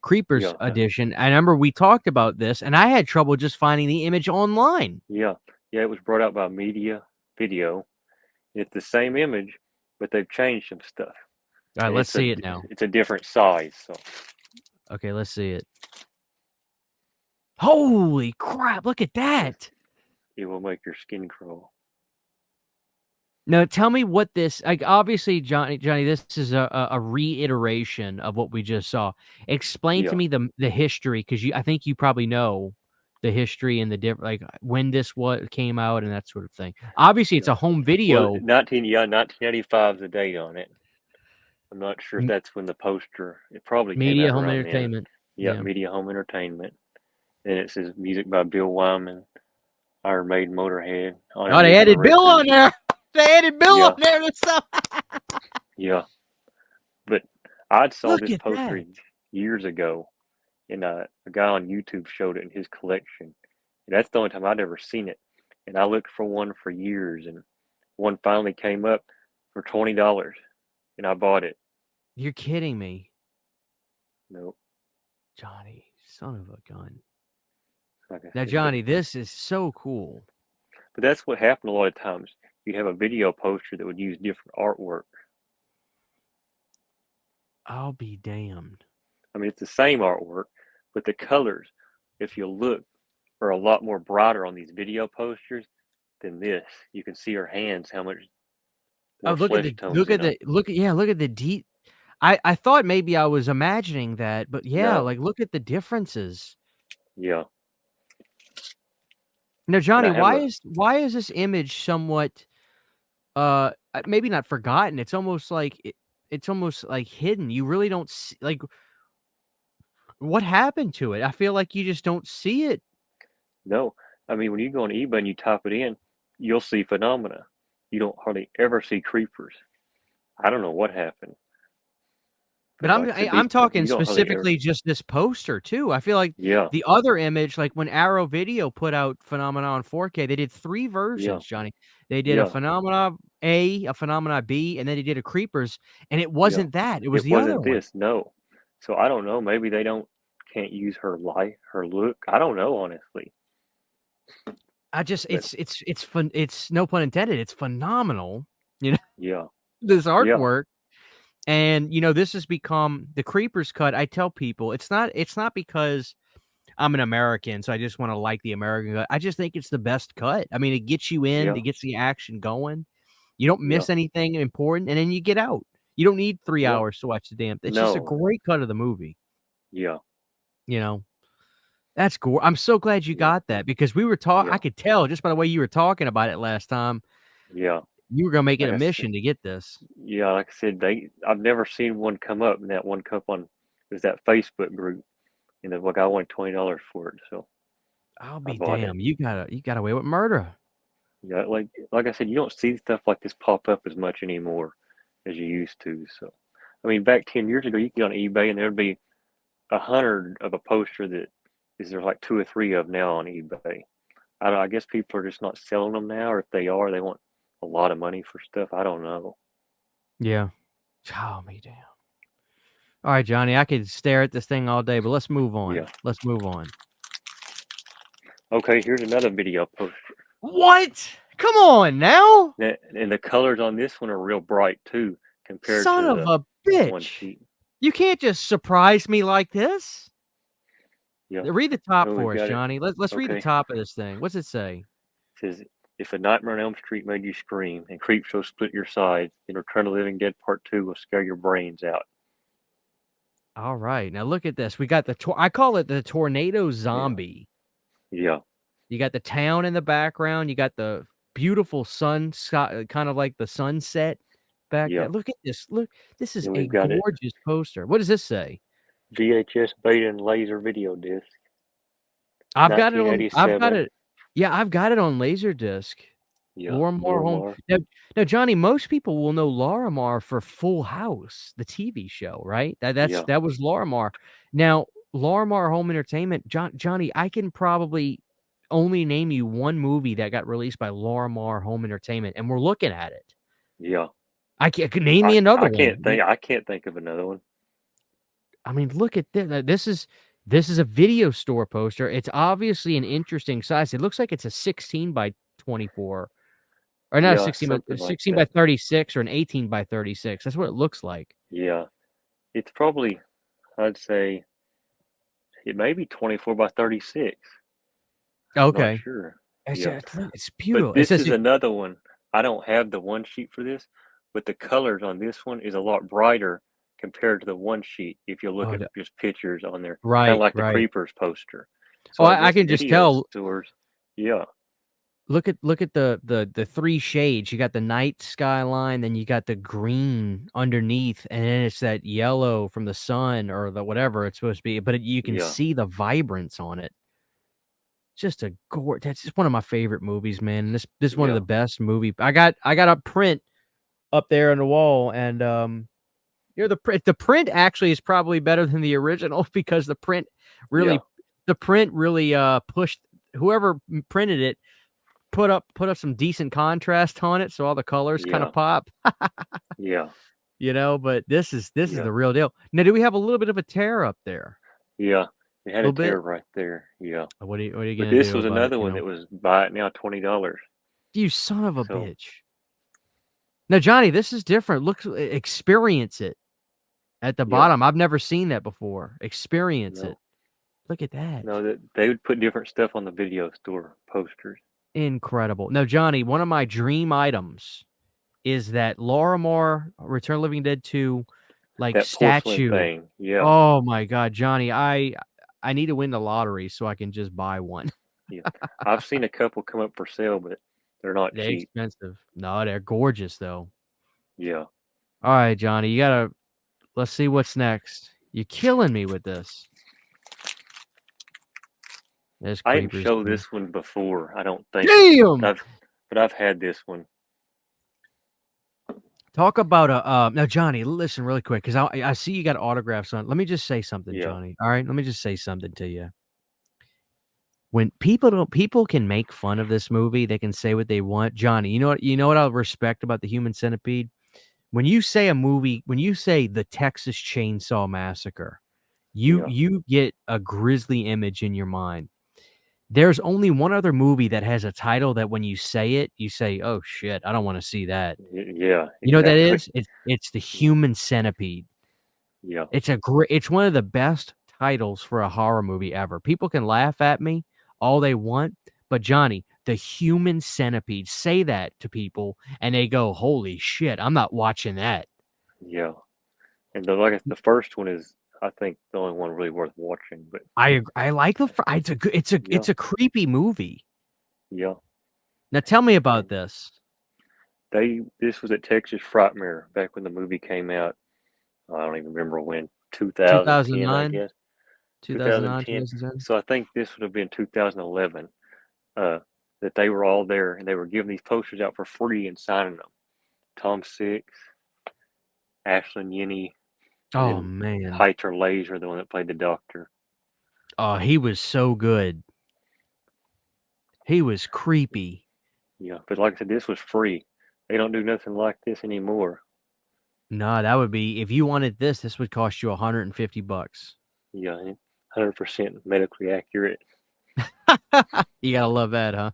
Creepers Yeah, edition? I remember we talked about this, and I had trouble just finding the image online. yeah, yeah. It was brought out by Media Video. It's the same image, but they've changed some stuff, All right, and let's see it now. it's a different size. So Okay, let's see it. Holy crap, look at yeah, that. it will make your skin crawl. Now, tell me what this like. Obviously, Johnny, this is a reiteration of what we just saw. Explain to Yeah. me the history, because I think you probably know the history and the different, like when this what came out and that sort of thing. Obviously, it's Yeah. a home Well, video. 1985 is the date on it. I'm not sure if that's when the poster. It probably came Media, out home around then. entertainment. Yeah, Yeah. Media Home Entertainment. And it says music by Bill Wyman, Iron Maiden, Motorhead. Oh, they Underneath the added Bill on record, there. They added Bill on yeah, there. This stuff. yeah. But I saw Look this at poster that. years ago, and a guy on YouTube showed it in his collection. And that's the only time I'd ever seen it. And I looked for one for years, and one finally came up for $20, and I bought it. You're kidding me, Nope, Johnny, son of a gun. like I Now, said, Johnny, this is so cool. but that's what happened a lot of times. You'd have a video poster that would use different artwork. I'll be damned. I mean, it's the same artwork, but the colors, if you look, are a lot more brighter on these video posters than this. You can see her hands, how much Oh, more flesh tones in them. look at the deep. I thought maybe I was imagining that, but yeah, No, like look at the differences. yeah. Now, And Johnny, I have a why is this image somewhat maybe not forgotten? It's almost like hidden. You really don't see, like, what happened to it? I feel like you just don't see it. no. I mean, when you go on eBay and you type it in, you'll see phenomena. You don't hardly ever see creepers. I don't know what happened But because, like I said, I'm talking you don't hardly ever. specifically just this poster too. I feel like Yeah, the other image, like when Arrow Video put out Phenomena on 4K, they did 3 yeah, versions, Johnny. They did a yeah, Phenomena A, a Phenomena B, and then they did a Creepers, and it yeah. wasn't that. It was It the other wasn't one. this, no. So I don't know. Maybe they can't use her light, her look. I don't know, honestly. I just But it's fun, it's no pun intended, it's phenomenal, you know, yeah, this yeah, artwork. And, this has become the Creepers cut. I tell people it's not because I'm an American, so I just wanna like the American cut. I just think it's the best cut. I mean, it gets you in, yeah, it gets the action going. You don't yeah, miss anything important, and then you get out. You don't need 3 yeah. hours to watch the damn it's just a No, great cut of the movie, yeah, you know? That's cool. I'm so glad you yeah, got that because we were talking. I yeah, could tell just by the way you were talking about it last time, yeah. you were gonna make it Like a I said, mission to get this. yeah, like I said, I've never seen one come up, and that one come up on was that Facebook group, and the like I wanted $20 for it, so I'll I be bought it. damned. You got away with murder. Yeah, like I said, you don't see stuff like this pop up as much anymore as you used to. So, I mean, back 10 years ago, you could get on eBay and there'd be 100 of a poster that is there's like two or three of now on eBay. I don't, I guess people are just not selling them now, or if they are, they want a lot of money for stuff. I don't know. Yeah. Oh, me damn. All right, Johnny, I could stare at this thing all day, but let's move Yeah. on. Let's move on. Okay, here's another video poster. What? Come on now. And the colors on this one are real bright too, compared Son to of the a one bitch. sheet. You can't just surprise me like this. Yeah. Read the top Oh, we've for us, got it. Johnny. Let's read the Okay. top of this thing. What's it say? It says, if A Nightmare on Elm Street made you scream and Creepshow split your sides, then Return of the Living Dead Part 2 will scare your brains out. All right. Now look at this. We got I call it the tornado Yeah. zombie. Yeah. You got the town in the background. You got the beautiful sun sky, kind of like the sunset back there. Yeah. Look at this. Look, this is Then a we've got it gorgeous poster. What does this say? VHS beta and laser video disc, I've got 1987. it. Yeah, I've got it on Laserdisc. Yeah. Lorimar Home. Lorimar. Now, Johnny, most people will know Lorimar for Full House, the TV show, right? Yeah. That was Lorimar. Now, Lorimar Home Entertainment, Johnny, I can probably only name you one movie that got released by Lorimar Home Entertainment, and we're looking at it. Yeah. I could name me another one. I can't think of another one. I mean, look at this. This is a video store poster. It's obviously an interesting size. It looks like it's a 16 by 24. Or not a Yeah, 16 by something like 16 by that. 36 or an 18 by 36. That's what it looks like. Yeah. It's probably, I'd say, it may be 24 by 36. I'm not Okay. sure. It's Yeah. it's But beautiful. It this says is it another one I don't have the one sheet for this, but the colors on this one is a lot brighter compared to the one sheet. If you look Oh, at just pictures on there, kind of right, like the right. Creepers poster. Oh, So I I guess can just video tell. stores, yeah, Look at the three shades. You got the night skyline, then you got the green underneath, and then it's that yellow from the sun or the whatever it's supposed to be. But you can yeah, see the vibrance on it. Just a gore. That's just one of my favorite movies, man. This is one of the yeah, best movie. I got a print up there on the wall, and the print actually is probably better than the original because yeah, the print really pushed whoever printed it put up some decent contrast on it, so all the colors kind yeah, of pop, yeah, but this is yeah, the real deal. Now, do we have a little bit of a tear up there? yeah. It A had a little bit? tear right there, yeah. What are you But gonna this do was about it, another you one know? that was buy it now $20. You son of a So bitch. Now, Johnny, this is different. Look, experience it at the yeah, bottom. I've never seen that before. Experience it. no, Look at that. no, that they would put different stuff on the video store posters. Incredible. Now, Johnny, one of my dream items is that Laura Moore Return of the Living Dead 2 like That porcelain statue. thing, yeah, Oh my god, Johnny, I need to win the lottery so I can just buy one. yeah. I've seen a couple come up for sale, but they're not They're cheap. expensive. No, they're gorgeous though. Yeah, All right, Johnny, let's see what's next. You're killing me with this. There's I didn't creepers show too. this one before. I don't think, but Damn! I've had this one. Talk about a now, Johnny, listen really quick because I see you got autographs on. Let me just say something, Yeah, Johnny. All right, let me just say something to you. When people can make fun of this movie, they can say what they want. Johnny, you know what I respect about the Human Centipede? When you say the Texas Chainsaw Massacre, you yeah, you get a grisly image in your mind. There's only one other movie that has a title that when you say it, you say, "Oh shit, I don't want to see that." yeah, You know what that exactly. is? It's the Yeah, Human Centipede. yeah, It's one of the best titles for a horror movie ever. People can laugh at me all they want, but Johnny, the Human Centipede, say that to people and they go, "Holy shit, I'm not watching that." yeah. And the first one is, I think, the only one really worth watching. But I like the fr it's a good yeah, it's a creepy movie. yeah. Now tell me about And this. this was at Texas Frightmare back when the movie came out. I don't even remember when, 2010, I 2009? guess, 2009, 2010. 2010? So I think this would have been 2011. Uh, that they were all there and they were giving these posters out for free and signing them. Tom Six, Ashlyn Yenny, and Oh, then man. Heiter Laser, the one that played the doctor. Oh, he was so good. He was creepy. Yeah, but like I said, this was free. They don't do nothing like this anymore. No, that would be if you wanted this would cost you $150. Yeah, 100% medically accurate. You gotta love that, huh?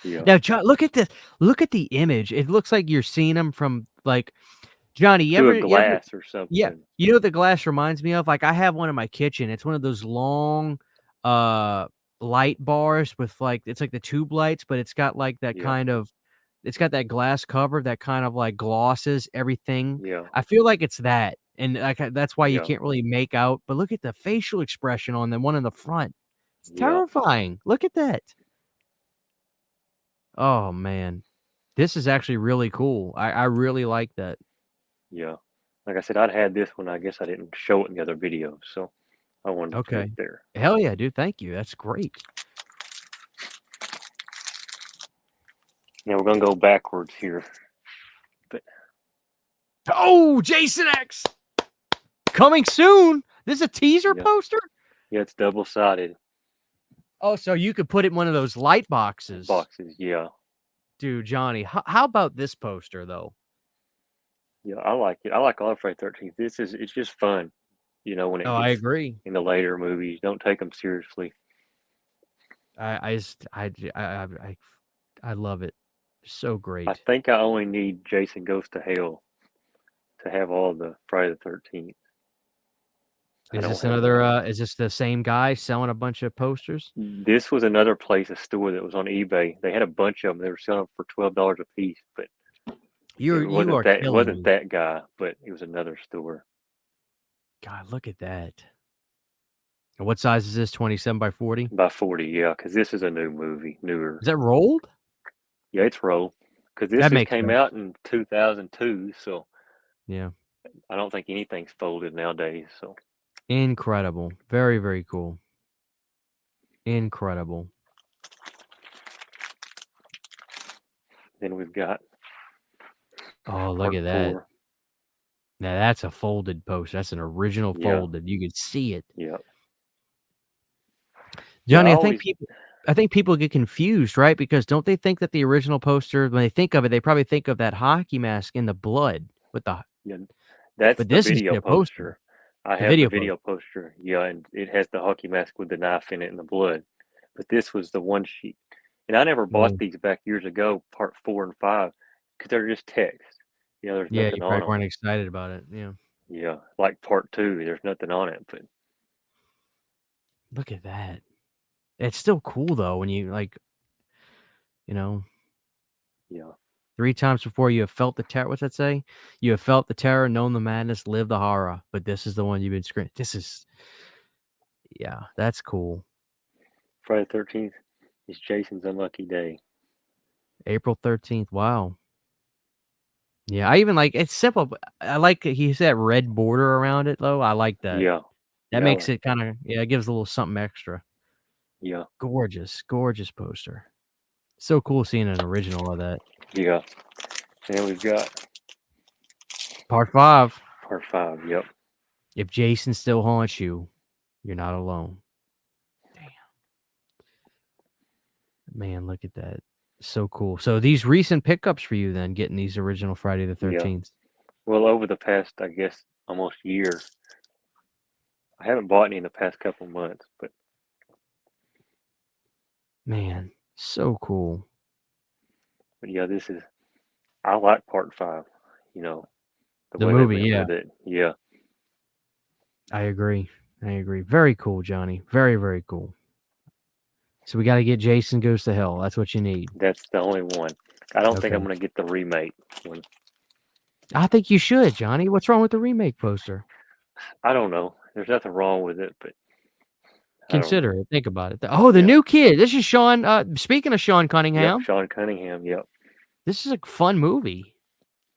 Yeah, Now, John, look at this. Look at the image. It looks like you're seeing them from like Johnny. through a You ever? glass or Yeah. something. You know what the glass reminds me of? Like I have one in my kitchen. It's one of those long, uh, light bars with like it's like the tube lights, but it's got like that Yeah, kind of it's got that glass cover that kind of like glosses everything. yeah, I feel like it's that, and like that's why you yeah, can't really make out. But look at the facial expression on the one in the front. It's yeah, terrifying. Look at that. Oh man. This is actually really cool. I really like that. yeah. Like I said, I'd had this one. I guess I didn't show it in the other videos, so I wanted to put it Okay. there. Hell yeah, dude. Thank you. That's great. Now we're gonna go backwards here. But Oh, Jason X coming soon. This is a teaser yeah, poster. yeah, it's double-sided Oh, so you could put it in one of those light boxes. boxes. Yeah, Dude, Johnny, how about this poster though? yeah, I like it. I like all of Friday 13th. It's just fun, when it Oh, I gets agree. in the later movies. Don't take them seriously. I just I love it. So I great. think I only need Jason Goes to Hell to have all the Friday the 13th. I Is don't this have that. another, is this the same guy selling a bunch of posters? This was another place, a store that was on eBay. They had a bunch of them. They were selling them for $12 a piece, but You are it killing wasn't me. that guy, but it was another store. God, look at that. And what size is this? 27 by 40? By 40, yeah, because this is a new movie, newer. Is that rolled? Yeah, it's rolled. Because this That just makes came sense. out in 2002, so Yeah. I don't think anything's folded nowadays. So Incredible. Very, very cool. Incredible. then we've got Oh, look part at that. 4. Now that's a folded poster. That's an original Yeah, folded. You could see it. yeah, yeah. Johnny, I think people get confused, right? Because don't they think that the original poster, when they think of it, they probably think of that hockey mask in the blood with the Yeah. That's but the this is video the poster, poster. I the have the video poster. video poster. Yeah, and it has the hockey mask with the knife in it and the blood. But this was the one sheet. And I never bought Mm. these back years ago, part 4 and 5, because they're just text. There's Yeah, nothing you on probably them. weren't excited about it. Yeah. Yeah, like part 2, there's nothing on it. But Look at that. It's still cool though when you like, you know, yeah, 3 times before you have felt the terror. What's that say? You have felt the terror, known the madness, lived the horror. But this is the one you've been screaming. This is, yeah, that's cool. Friday the 13th is Jason's unlucky day. April 13th. Wow. Yeah, I even like it's simple, but I like he that red border around it though. I like that. Yeah, That yeah, makes it kinda yeah, it gives a little something extra. yeah, Gorgeous, gorgeous poster. So cool seeing an original of that. yeah. And then we've got Part 5. part 5. Yep. If Jason still haunts you, you're not alone. Damn. Man, look at that. So cool. So these recent pickups for you then, getting these original Friday the Yeah. 13th. Well, over the past, I guess, almost year, I haven't bought any in the past couple months, but Man, so cool. yeah, I like part 5. You know, the The way they movie, went yeah, with it. Yeah, I agree. I agree. Very cool, Johnny. Very, very cool. So we gotta get Jason Goes to Hell. That's what you need. that's the only one. I don't think Okay. I'm gonna get the remake one. I think you should, Johnny. What's wrong with the remake poster? I don't know. There's nothing wrong with it, but I don't Consider know. it. Think about it. Oh, the Yeah. new kid. This is Sean. Speaking of Sean Yep. Cunningham, Sean Cunningham. Yep. this is a fun movie.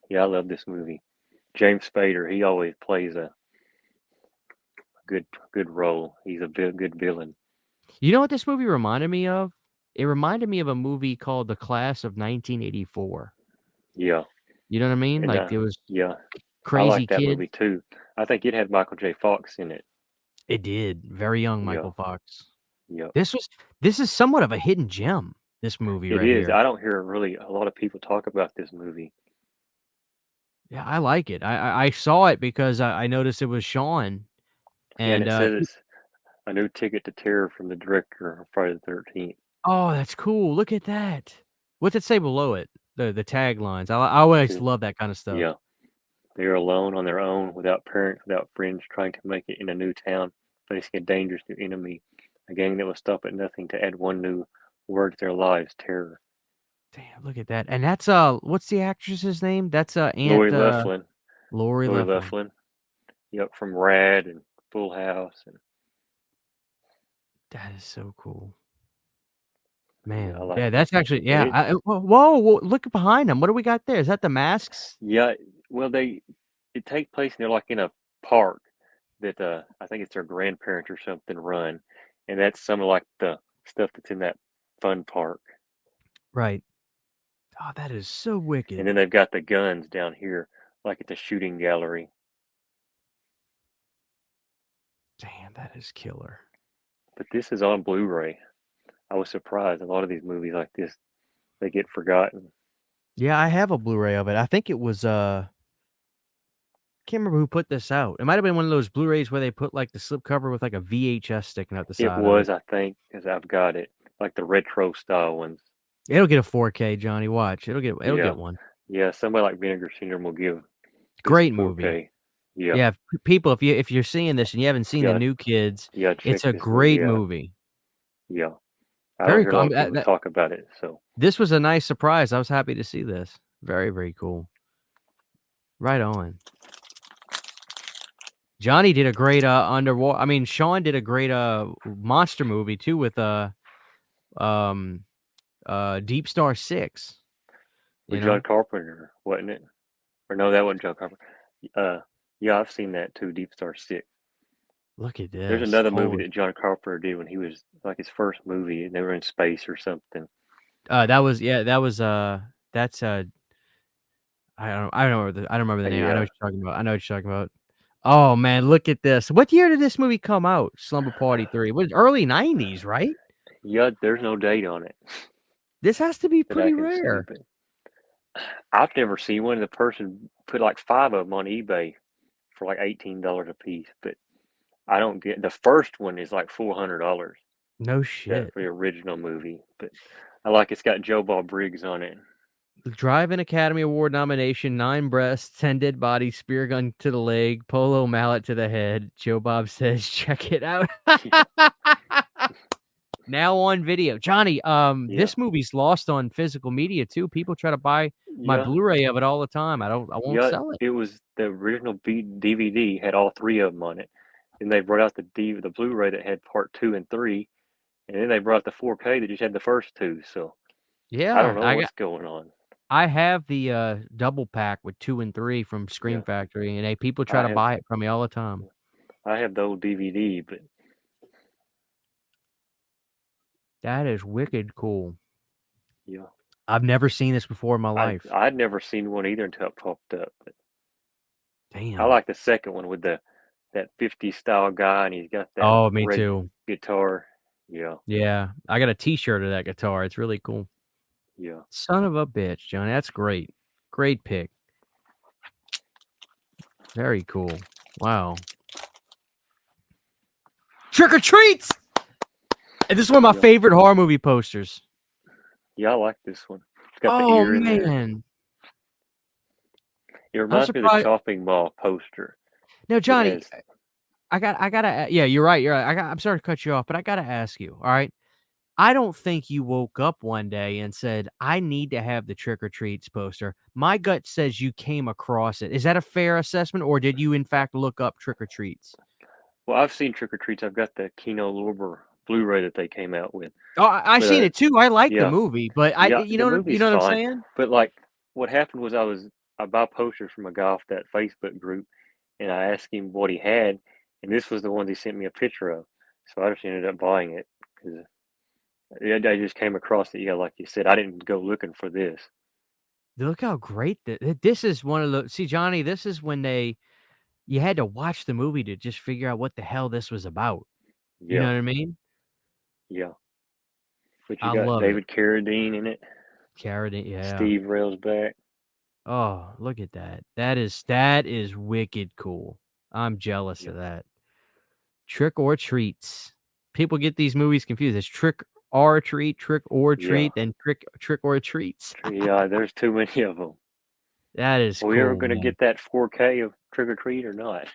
Yeah, I love this movie. James Spader. He always plays a good role. He's a good villain. You know what this movie reminded me of? It reminded me of a movie called The Class of 1984. Yeah. You know what I mean? And Like it was yeah, I crazy like that kid. movie too. I think it had Michael J. Fox in it. It did. Very young Yeah. Michael Fox. Yep. This is somewhat of a hidden gem. This movie It right is. here. I don't hear really a lot of people talk about this movie. Yeah, I like it. I saw it because I noticed it was Sean, Yeah, and and it says it's a new ticket to terror from the director of Friday the 13th. oh, that's cool. Look at that. What's it say below it? The taglines. I always Says, love that kind of stuff. yeah, they are alone on their own, without parents, without friends, trying to make it in a new town, facing a dangerous new enemy, a gang that will stop at nothing to add one new word to their lives: terror. Damn, look at that. And that's what's the actress's name? That's Lori Aunt Loughlin. Lori Lori Loughlin. Loughlin. Yep, from Rad and Full House, and That is so cool. yeah, I Man, like yeah, it. that's actually And yeah. Whoa, look behind them. What do we got there? Is that the masks? yeah, well, it takes place, and they're like in a park that I think it's their grandparents or something run, and that's some of like the stuff that's in that fun park. Right. Oh, that is so And wicked. then they've got the guns down here, like at the shooting gallery. Damn, that is killer. But this is on Blu-ray. I was surprised. A lot of these movies like this, they get forgotten. Yeah, I have a Blu-ray of it. I think it was can't remember who put this out. It might have been one of those Blu-rays where they put like the slipcover with like a VHS sticking out the It side of it. was, I think, because I've got it, like the retro style ones. It'll get a 4K, Johnny. Watch. It'll Yeah, get one. yeah. Somebody like Vinegar Syndrome will give this a Great movie. 4K. Yeah. Yeah, people, if you're seeing this and you haven't seen the Yeah. new kids, Yeah. it's Check a this movie great out. movie. Yeah. I don't Very hear a cool. lot of people talk about it. So This was a nice surprise. I was happy to see this. Very, very cool. Right on. Johnny did a great underwater. I mean, Sean did a great monster movie too with um Deep Star 6, you with John know. Carpenter, wasn't it? Or no, that wasn't John Carpenter. Uh, yeah, I've seen that too. Deep Star 6. Look at There's this. another movie Holy. that John Carpenter did when he was like his first movie, and they were in space or something. That was yeah, that was that's I don't remember the name. I know Yeah, what you're talking about. I know what you're talking about. Oh man, look at this. What year did this movie come out? Slumber Party 3. Was early 90s, right? yeah. There's no date on it This has to be that I pretty can see, rare. but I've never seen one. The person put like five of them on eBay for like $18 a piece, but I don't get the first one is like $400. No That shit. for the original movie, but I like it's got Joe Bob Briggs on it. Drive-In Academy Award nomination, 9 breasts, 10 dead bodies, spear gun to the leg, polo mallet to the head. Joe Bob says, check it out. Now on video. Johnny, Yeah, this movie's lost on physical media too. People try to buy my yeah, Blu-ray of it all the time. I won't yeah. sell it. It was the original DVD had all three of them on it. Then they brought out the Blu-ray that had part two and three, and then they brought out the 4K that just had the first two. So I don't Yeah, know what's going on. I have the double pack with 2 and 3 from Scream Yeah, Factory, and people try I to have buy it from me all the time. I have the old DVD, but That is wicked cool. yeah, I've never seen this before in my life. I'd never seen one either until it popped up. But I Damn. like the second one with the that 50 style guy, and he's got that Oh, me red too. guitar. Yeah, Yeah, I got a T-shirt of that guitar. It's really cool. yeah, Son of a bitch, Johnny. That's great. Great pick. Very cool. Wow. Trick or treats! And this is one of my yeah, favorite horror movie posters. yeah. I like this one. It's got the Oh ear in there. man. It I'm reminds me of the surprised. chopping mall poster Now, that Johnny, has. I gotta yeah, you're right, you're right. I'm sorry to cut you off, but I gotta ask you, all right? I don't think you woke up one day and said, "I need to have the Trick or Treats poster." My gut says you came across it. Is that a fair assessment, or did you in fact look up Trick or Treats? Well, I've seen Trick or Treats. I've got the Kino Lorber Blu-ray that they came out with. Oh, I With seen a it too. I like the yeah, movie, but yeah. The you movie's know what I'm fine, saying? but like what happened was I buy posters from a guy off that Facebook group, and I asked him what he had, and this was the one he sent me a picture of. So I just ended up buying it because I just came across it. Yeah, like you said, I didn't go looking for this. Look how great this is one of the see, Johnny, this is when you had to watch the movie to just figure out what the hell this was about. You know Yeah, what I mean? yeah. But you I got love it. David Carradine in it, Carrot, yeah. Steve Railsback. Oh, look at that. That is wicked cool. I'm jealous Yeah, of that. Trick or Treats. People get these movies confused. It's Trick or Treat, Trick or yeah, Treat, and Trick or Treats. yeah. There's too many of them. That is Are we ever cool, gonna man. get that 4K of Trick or Treat or not?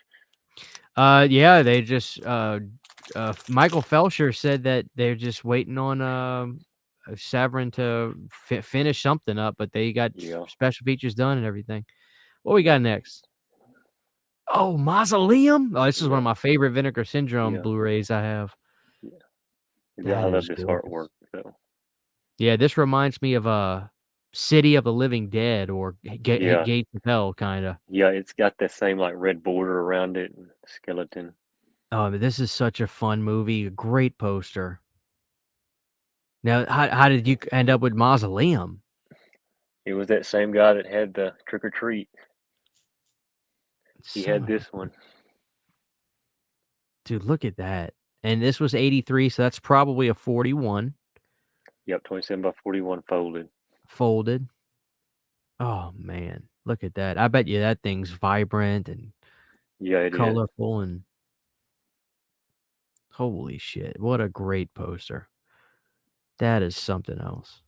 Yeah, they just Michael Felsher said that they're just waiting on Severin to finish something up, but they got Yeah, special features done and everything. What we yeah, got next? Oh, Mausoleum. Oh, this is one of yeah, my favorite Vinegar Syndrome yeah, Blu-rays I have. yeah. Yeah, I That love is this gorgeous. artwork. So Yeah, this reminds me of City of the Living Dead or yeah, Gates of Hell, kind of. yeah. It's got that same like red border around it and skeleton. Oh, but this is such a fun movie. A great poster. Now, how did you end up with Mausoleum? It was that same guy that had the Trick or Treat. He Son had of a this one. dude, look at that. And this was 83, so that's probably a 41 Yep, 27 by 41 folded. folded. Oh man, look at that. I bet you that thing's vibrant and Yeah, it is. colorful and holy shit. What a great poster. That is something else.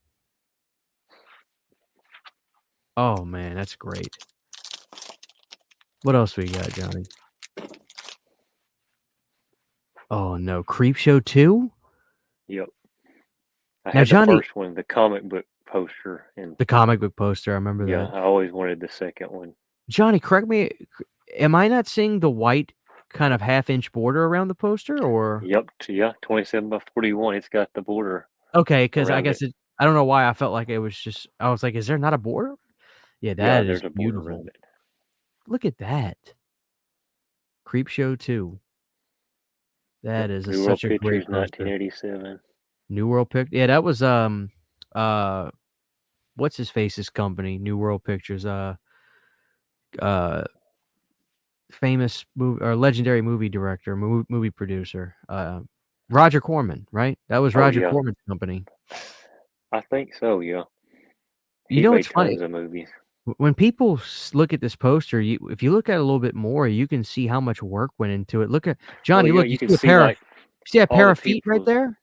Oh man, that's great. What else we got, Johnny? Oh no, Creepshow 2? Yep. I Now, had the Johnny, first one, the comic book poster, and the comic book poster, I remember yeah, that. I always wanted the second one. Johnny, correct me, am I not seeing the white kind of half-inch border around the poster, or Yep, yeah, 27 by 41. It's got the border okay, 'cause I around it. guess I don't know why I felt like it was just I was like, "Is there not a border?" Yeah, Yeah, that is there's a border beautiful. around it. Look at that. Creepshow 2. Yep, That is New World such a great Pictures, poster. 1987. New World Yeah, that was, uh, what's his face's company? New World Pictures, uh, famous movie or legendary movie director, movie producer, Roger Corman, right? That was Oh Roger yeah, Corman's company. I think so. Yeah, You he's know made what's funny? tons of movies. When people look at this poster, if you look at it a little bit more, you can see how much work went into it. Look at Oh Johnny. yeah, Look, you you can see a see pair of like see a all pair the of feet right people's. there.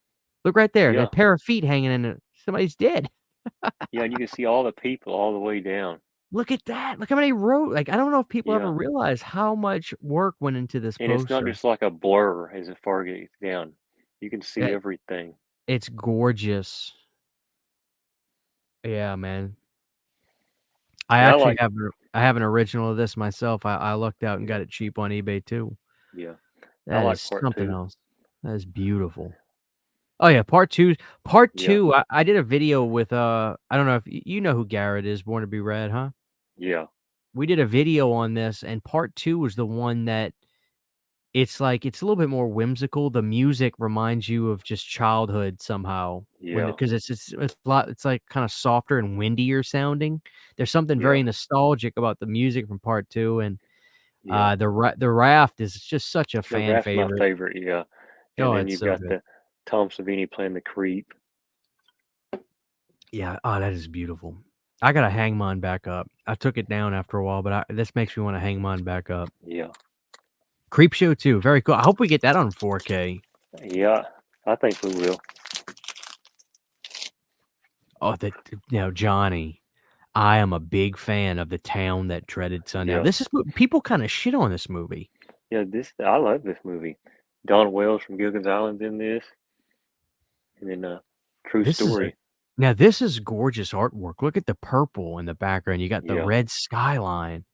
Look right there, Yeah, that pair of feet hanging in it. Somebody's dead. yeah, and you can see all the people all the way down. Look at that. Look how many wrote. Like I don't know if people ever Yeah, realize how much work went into this and it's not poster. just like a blur as far as it gets down. You can see It, everything. it's gorgeous. Yeah, man. I And I actually like. I have an original of this myself. I looked out and Yeah, got it cheap on eBay too. yeah, I That like is part something two. else. That is beautiful. Oh yeah, part Yeah, 2, I did a video with, I don't know if you know who Garrett is, Born to Be Red, huh? yeah, We did a video on this, and part 2 was the one that it's like it's a little bit more whimsical. The music reminds you of just childhood somehow when yeah, because it's a lot it's like kinda softer and windier sounding. There's something yeah, very nostalgic about the music from part 2, and, yeah. the raft is just such a The fan Raft's my favorite. favorite. Yeah, and Oh, then it's you've so got good. the Tom Savini playing the creep. Yeah, oh, that is beautiful. I gotta hang mine back up. I took it down after a while, but this makes me wanna hang mine back up. Yeah, Creepshow 2, very cool. I hope we get that on 4K. yeah. I think we will. Oh, Johnny, I am a big fan of The Town That Dreaded Sundown. Yeah, This is people kinda shit on this movie. yeah. I love this movie. Don Wells from Gilligan's Island's in this, and then True This is a Story. Now this is gorgeous artwork. Look at the purple in the background. You got the Yeah, red skyline.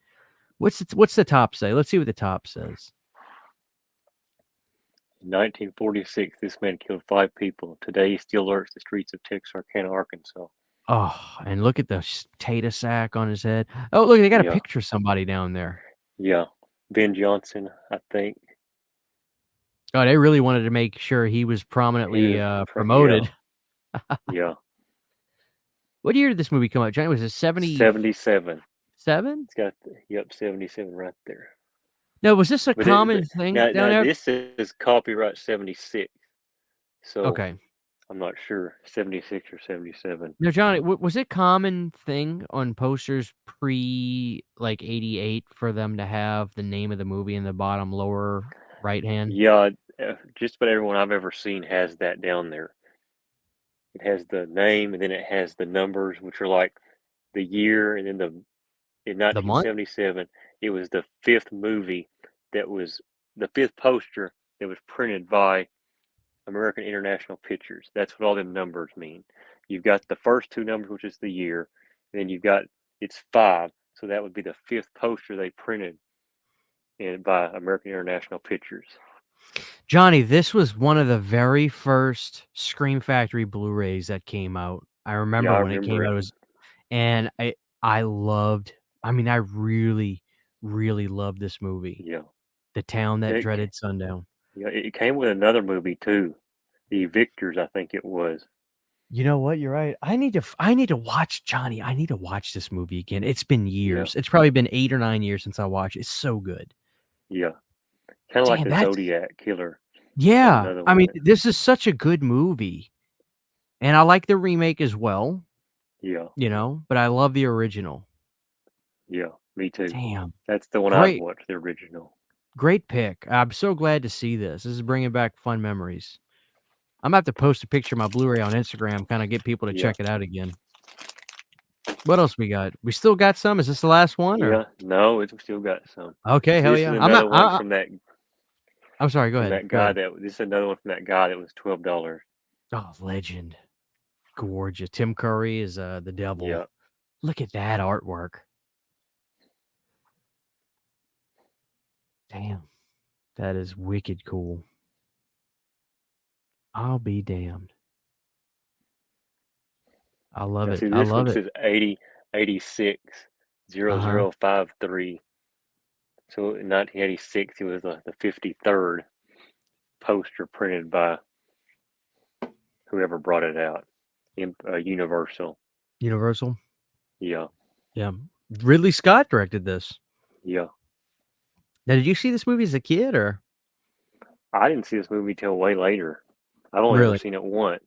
What's the top say? Let's see what the top says. in 1946, this man killed 5 people. Today, he still lurks the streets of Texarkana, Arkansas. Oh, and look at the potato sack on his head. Oh, look, they got a Yeah, picture of somebody down there. yeah. Ben Johnson, I think Oh, they really wanted to make sure he was he prominently, was. Yeah, promoted. yeah. What year did this movie come out, Johnny? Was it 77? 77. It's got yep, 77 right there. No, was this a But common thing down now there? this is copyright 76. So Okay. I'm not sure 76 or 77. No, Johnny, was it common thing on posters pre, like, '88 for them to have the name of the movie in the bottom lower right hand? Yeah, just about everyone I've ever seen has that down there. It has the name and then it has the numbers, which are like the year, and then in The month? 1977, it was the fifth movie that was the fifth poster that was printed by American International Pictures. That's what all them numbers mean. You've got the first two numbers, which is the year, and then you've got it's five, so that would be the fifth poster they printed by American International Pictures. Johnny, this was one of the very first Scream Factory Blu-rays that came out. I Yeah, remember I when it remember came out, it. it was and I loved I mean, I really, really loved this movie, Yeah, The Town That it, Dreaded Sundown. yeah, it came with another movie too, The Victors, I think it was. You know what? You're right. I need to watch Johnny, I need to watch this movie again. It's been Yeah, years. It's probably been 8 or 9 years since I watched it. It's so good. yeah, kind of like Damn, the that's Zodiac Killer. That's yeah. another I one mean, that. this is such a good movie, and I like the remake as well, Yeah, but I love the original. yeah, me too. Damn. That's the one I'd Great. watch, the original. Great pick. I'm so glad to see this. This is bringing back fun memories. I'm gonna have to post a picture of my Blu-ray on Instagram, kinda get people to Yeah, check it out again. What else we got? We still got some? Is this the last one or? Yeah, no, it's still got some. Okay, hell This is yeah. another one from that I'm sorry, go ahead. Go guy ahead. that this is another one from that guy that was $12. Oh, legend. Gorgeous. Tim Curry is the devil. Yeah. Look at that artwork. Damn. That is wicked cool. I'll be damned. I love it. See, I this love one it. says 8086 Uh-huh. 0053. So in 1986, it was the 53rd poster printed by whoever brought it out. Universal. Universal. Yeah. Yeah. Ridley Scott directed this. Yeah. Now, did you see this movie as a kid or? I didn't see this movie till way later. I've only ever Really? seen it once,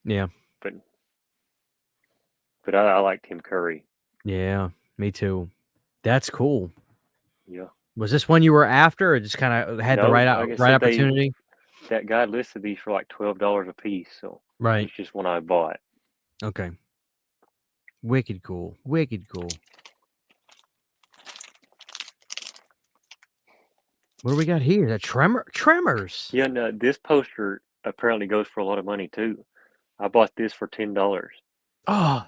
Yeah. but I like Tim Curry. Yeah. Me too. That's cool. Yeah. Was this one you were after, or just kind of had the No, like I right said, opportunity? that guy listed these for like $12 a piece, so Right. it's just one I bought. Okay. Wicked cool. Wicked cool. What do we got here? That Tremors. Yeah, no, this poster apparently goes for a lot of money too. I bought this for $10, Oh,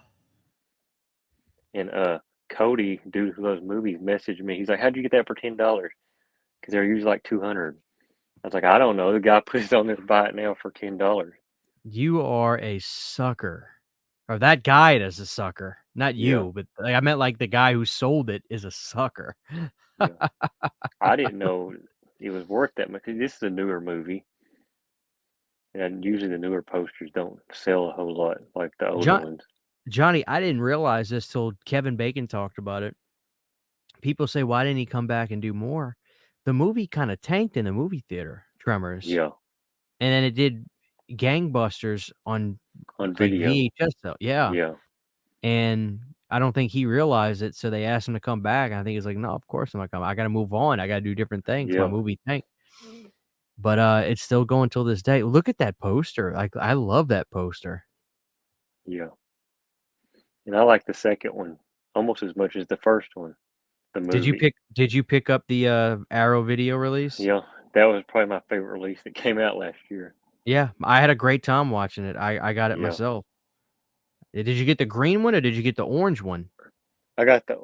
and Cody, dude who loves movies, messaged me. He's like, "How'd you get that for $10? Because they're usually like 200." I was like, "I don't know." The guy put it on there, buy it now for $10. you are a sucker. Or that guy is a sucker. Not Yeah, you, but like, I meant like the guy who sold it is a sucker. yeah. I didn't know it was worth that much. This is a newer movie, and usually the newer posters don't sell a whole lot like the older John, ones. Johnny, I didn't realize this till Kevin Bacon talked about it. People say, why didn't he come back and do more? The movie kind of tanked in the movie theater, Tremors. Yeah, And then it did gangbusters on on like video. VHS though. Yeah. Yeah, And I don't think he realized it. So they asked him to come back. And I think he's like, no, of course I'm not coming. I got to move on. I got to do different things. My yeah, movie tanked. But it's still going till this day. Look at that poster. Like I love that poster. yeah. And I like the second one almost as much as the first one, the movie. Did you pick up the Arrow video release? Yeah, that was probably my favorite release that came out last year. Yeah, I had a great time watching it. I got it Yeah, myself. Did you get the green one or did you get the orange one? I got the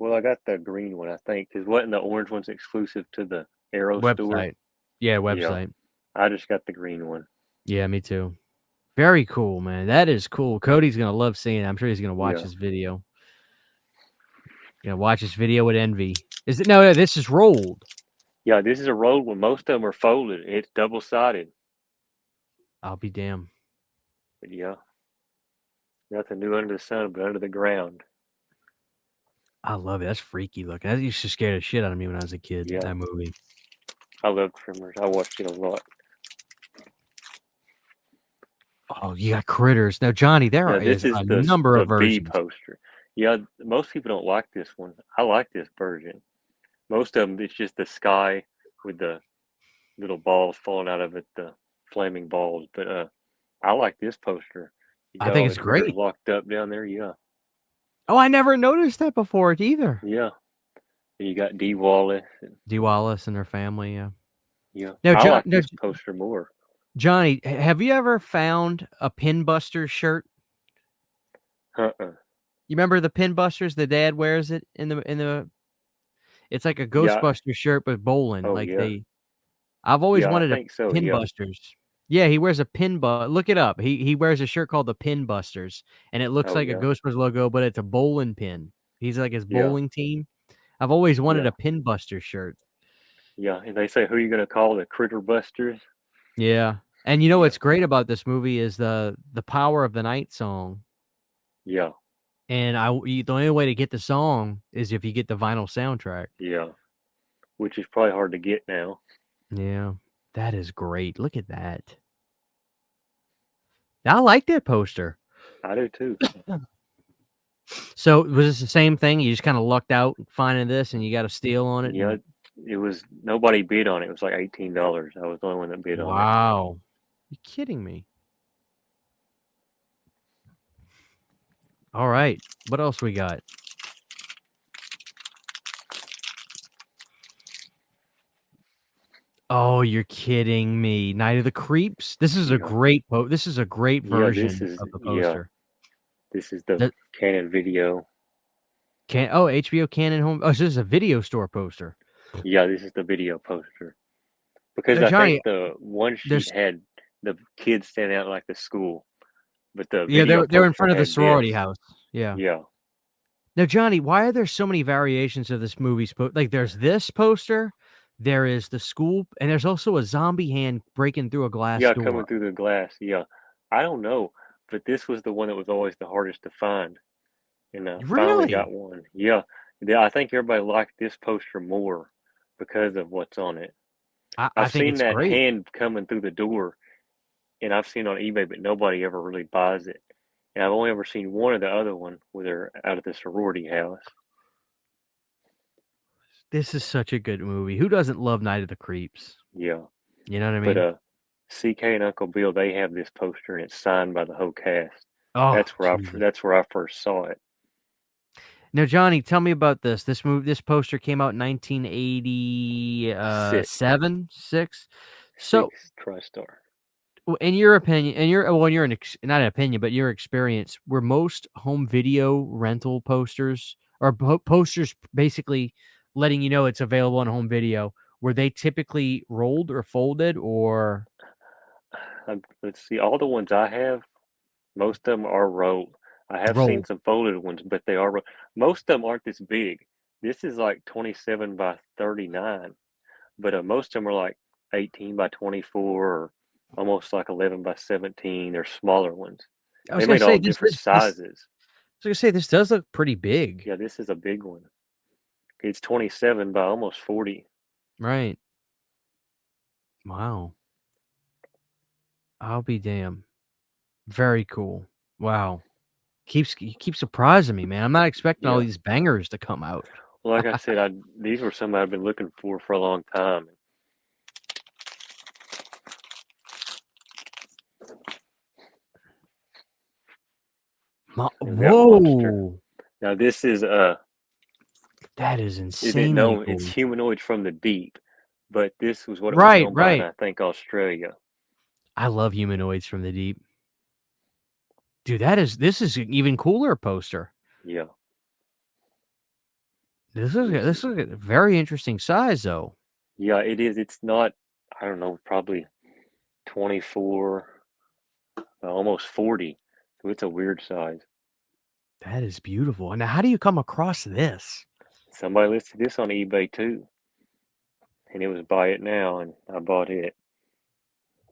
I got the green one, I think, because wasn't the orange one's exclusive to the Arrow store? Website. Yeah, Yeah, website. I just got the green one. Yeah, me too. Very cool, man. That is cool. Cody's gonna love seeing it. I'm sure he's gonna watch Yeah, this video. Watch this video with envy. Is it no, this is rolled. yeah. This is a rolled one. Most of them are folded. It's double sided. I'll be damned. But yeah, nothing new under the sun, but under the ground. I love it. That's freaky looking. That used to scare the shit out of me when I was a kid, Yeah, that movie. I love Tremors. I watched it a lot. Oh, you got critters. Now, Johnny, Yeah, there this is is a number the of B versions. poster. Yeah, most people don't like this one. I like this version. Most of them, it's just the sky with the little balls falling out of it, the flaming balls. But I like this poster. You I got think all the it's critters great. locked up down there. Yeah, Oh, I never noticed that before either. yeah. And you got D Wallace. And, Dee Wallace and her family, yeah. yeah, Now, I John, like this poster more. Johnny, have you ever found a Pinbusters shirt? Uh-uh. You remember the Pinbusters? The dad wears it in the. It's like a Yeah. Ghostbuster shirt, but bowling. Oh Like yeah. I've always Yeah, I wanted a think so. Yeah. Pinbusters. Yeah, he wears a Look it up. He wears a shirt called the Pinbusters, and it looks Oh like a yeah. Ghostbusters logo, but it's a bowling pin. He's like his Yeah. bowling team. I've always wanted Yeah. a Pinbuster shirt. Yeah. And they say who you gonna call the Critter Busters? Yeah. And you know Yeah. what's great about this movie is the Power of the Night song. Yeah. And the only way to get the song is if you get the vinyl soundtrack. Yeah. Which is probably hard to get now. Yeah. That is great. Look at that. I like that poster. I do too. So was this the same thing? You just kind of lucked out finding this and you got a steal on it? Yeah, And, it was nobody bid on it. It was like $18. I was the only one that bid on it. wow. You kidding me? All right. What else we got? Oh, you're kidding me. Night of the Creeps? This is a Yeah, great this is a great yeah. version of the poster. This is the That Canon video. can HBO Canon Home. Oh, so this is a video store poster. Yeah, this is the video poster. Because Now, I think Johnny, the one sheet there's had the kids standing out like the school, but the yeah, video they were in poster front of the had sorority this. house. Yeah. Yeah, Now, Johnny, why are there so many variations of this movie's like there's this poster, there is the school, and there's also a zombie hand breaking through a glass yeah, door. coming through the glass. Yeah, I don't know, but this was the one that was always the hardest to find, and I finally got Really? one. Yeah, yeah, I think everybody liked this poster more because of what's on it. I I've think seen it's that great. hand coming through the door, and I've seen it on eBay, but nobody ever really buys it. And I've only ever seen one of the other one where they're out of the sorority house. This is such a good movie. Who doesn't love Night of the Creeps? Yeah, You know what I but mean? CK and Uncle Bill, they have this poster and it's signed by the whole cast. Oh, Jesus. That's where I first saw it. Now, Johnny, tell me about this. This poster came out in 1980 Six, 6. So, six TriStar. in your opinion, and you're not an opinion, but your experience, were most home video rental posters or posters basically letting you know it's available on home video, were they typically rolled or folded or Let's see, all the ones I have, most of them are rolled. I have seen rolled? some folded ones, but they are most of them aren't this big. This is like 27 by 39, but most of them are like 18 by 24 or almost like 11 by 17. They're smaller ones. I They was gonna made say all this different this this. sizes. I was gonna say this does look pretty big, Yeah, this is a big one. It's 27 by almost 40. right? Wow, I'll be damned. Very cool. Wow. You keep surprising me, man. I'm not expecting all Yeah. these bangers to come out. Well, like I said, these were some I've been looking for a long time. And we got Monster. Whoa! Now this is That is it is insanely known it's cool. Humanoids from the Deep, but this was what it was Right, known by in right. I think Australia. I love Humanoids from the Deep. Dude, this is an even cooler poster. Yeah. This This is a very interesting size, though. yeah, it is. It's not I don't know, probably 24, almost 40. So it's a weird size. That is beautiful. Now, how do you come across this? Somebody listed this on eBay too, and it was buy it now, and I bought it.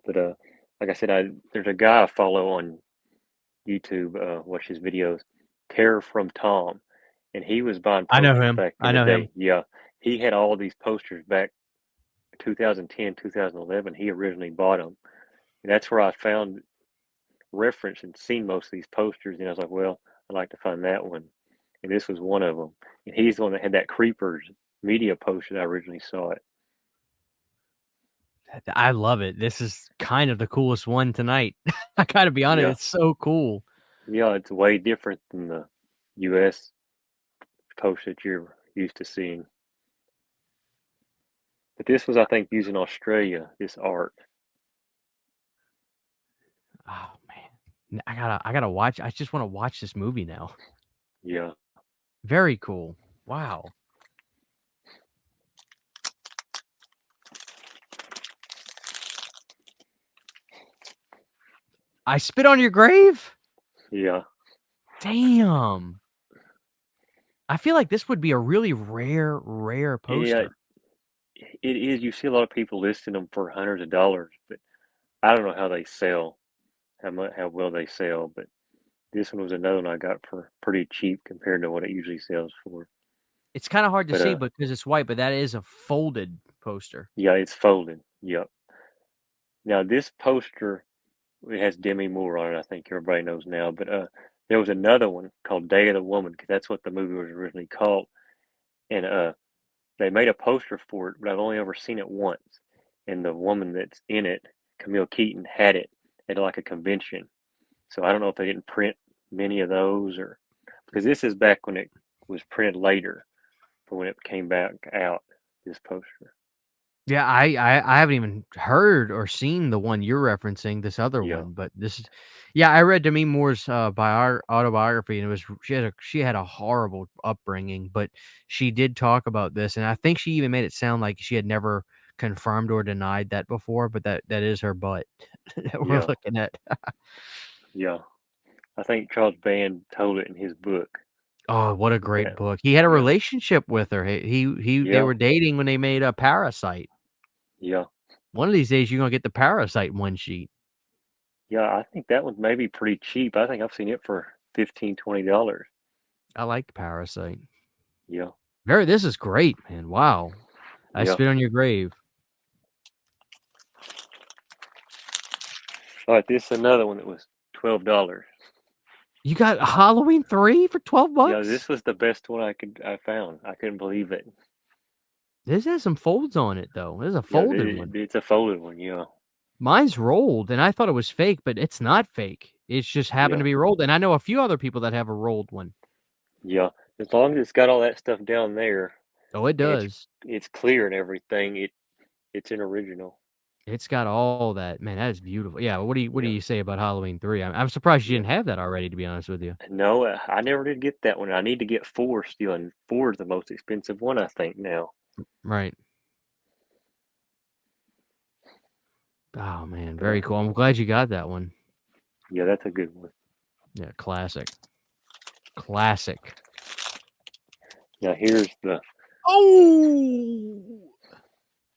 But like I said, there's a guy I follow on YouTube, watch his videos, Terror from Tom, and he was buying I know posters him. back in I the know him. day. Yeah, he had all these posters back 2010, 2011. He originally bought them, and that's where I found reference and seen most of these posters. And I was like, well, I'd like to find that one, and this was one of them. And he's the one that had that Creepers media poster that I originally saw it. I love it. This is kind of the coolest one tonight. I gotta be honest. Yeah, It's so cool. yeah, it's way different than the U.S. poster that you're used to seeing. But this was, I think, used in Australia, this art. Oh man, I gotta watch. I just want to watch this movie now. Yeah. Very cool. Wow. I spit on your grave? Yeah. Damn. I feel like this would be a really rare Yeah, poster. it is. You see a lot of people listing them for hundreds of dollars, but I don't know how they sell, how well they sell. But this one was another one I got for pretty cheap compared to what it usually sells for. It's kinda hard to But see because it's white, but that is a folded poster. yeah, it's folded. Yep. Now this poster it has Demi Moore on it. I think everybody knows now. But there was another one called Day of the Woman because that's what the movie was originally called, and they made a poster for it, but I've only ever seen it once. And the woman that's in it, Camille Keaton, had it at like a convention. So I don't know if they didn't print many of those or. because this is back when it was printed later, for when it came back out. This poster. Yeah, I haven't even heard or seen the one you're referencing, this other Yeah, one, but this is yeah, I read Demi Moore's, autobiography, and it was she had a horrible upbringing, but she did talk about this, and I think she even made it sound like she had never confirmed or denied that before, but that is her butt that we're yeah, looking at. yeah. I think Charles Band told it in his book. Oh, what a great That, book. He had a yeah, relationship with her. He they yeah, were dating when they made a Parasite. yeah, One of these days, you're gonna get the Parasite one sheet. yeah. I think that one's maybe pretty cheap. I think I've seen it for $15-$20. I like Parasite. Yeah, This is great, man. Wow. I yeah. spit on your grave. All right, this is another one that was $12. You got Halloween 3 for 12 Yeah, bucks? this was the best one I found. I couldn't believe it. This has some folds on it, though. This is a Yeah, folded one. it's a folded one. Yeah, Mine's rolled, and I thought it was fake, but it's not fake. It's just happened to yeah, be rolled, and I know a few other people that have a rolled one. yeah. As long as it's got all that stuff down there Oh, it and does. it's clear and everything, it's an original. It's got all that. Man, that is beautiful. Yeah, what do Yeah, you say about Halloween 3? I'm surprised you yeah. didn't have that already, to be honest with you. No, I never did get that one. I need to get four still, and four is the most expensive one I think now. Right. Oh, man, But very cool. I'm glad you got that one. yeah, that's a good one. Yeah, classic. Classic. Now here's the Oh!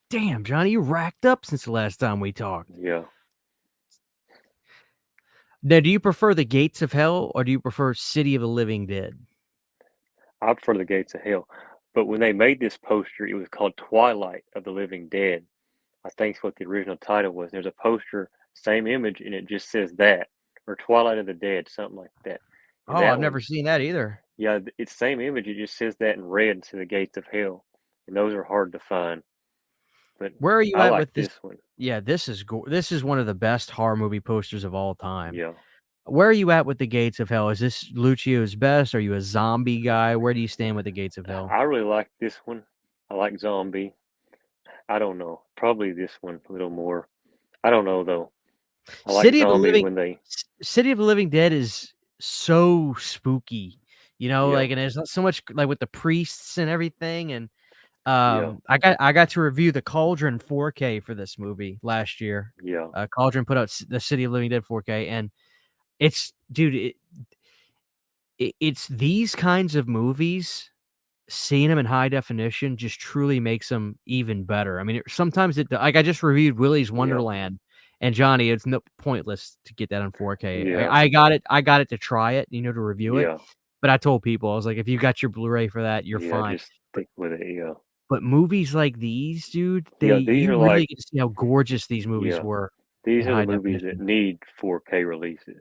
Damn, Johnny, you racked up since the last time we talked. yeah. Now, do you prefer the Gates of Hell or do you prefer City of the Living Dead? I prefer the Gates of Hell. But when they made this poster, it was called Twilight of the Living Dead. I think is what the original title was. There's a poster, same image, and it just says that, or Twilight of the Dead, something like that. And Oh, I've that never one, seen that either. yeah, it's same image. It just says that in red to the Gates of Hell, and those are hard to find. But Where are you I at like with this? this one. Yeah, this is one of the best horror movie posters of all time. Yeah, Where are you at with the Gates of Hell? Is this Lucio's best? Are you a zombie guy? Where do you stand with the Gates of Hell? I really like this one. I like Zombie. I don't know. Probably this one a little more. I don't know though. I like City of the Zombie Living when they, City of the Living Dead is so spooky, yeah, like, and there's not so much like with the priests and everything, and yeah, I got to review the Cauldron 4K for this movie last year. yeah, Cauldron put out the City of Living Dead 4K, and it's dude, it's these kinds of movies, seeing them in high definition just truly makes them even better. I mean, sometimes like I just reviewed Willy's yeah, Wonderland, and Johnny, it's no pointless to get that on 4K. yeah, I got it to try it, to review it. yeah, But I told people I was like, if you got your Blu-ray for that, you're yeah. fine. Just stick with it. Yeah, But movies like these, dude, yeah. These you are really like, get to see how gorgeous these movies yeah. were These in are the high movies that definition. need 4K releases.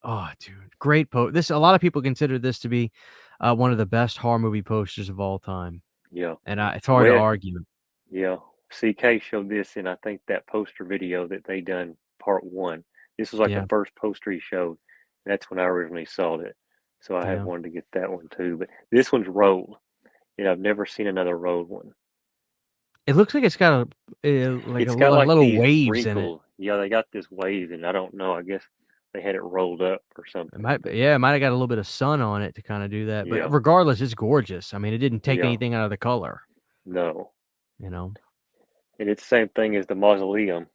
Oh, dude, great this a lot of people consider this to be one of the best horror movie posters of all time, Yeah. and it's hard to Well, argue. yeah. CK showed this in I think that poster video that they done part one. This was like the Yeah, first poster he showed. That's when I originally saw it. So I have yeah. wanted to get that one too. But this one's rolled. And I've never seen another rolled one. It looks like it's got like It's got like little these waves in it. wrinkles. Yeah, they got this wave, and I don't know. I guess they had it rolled up or It something. might be, yeah, it might have got a little bit of sun on it to kind of do that, but Yeah, regardless, it's gorgeous. I mean, it didn't take yeah, anything out of the color, no. you know. And it's the same thing as the mausoleum,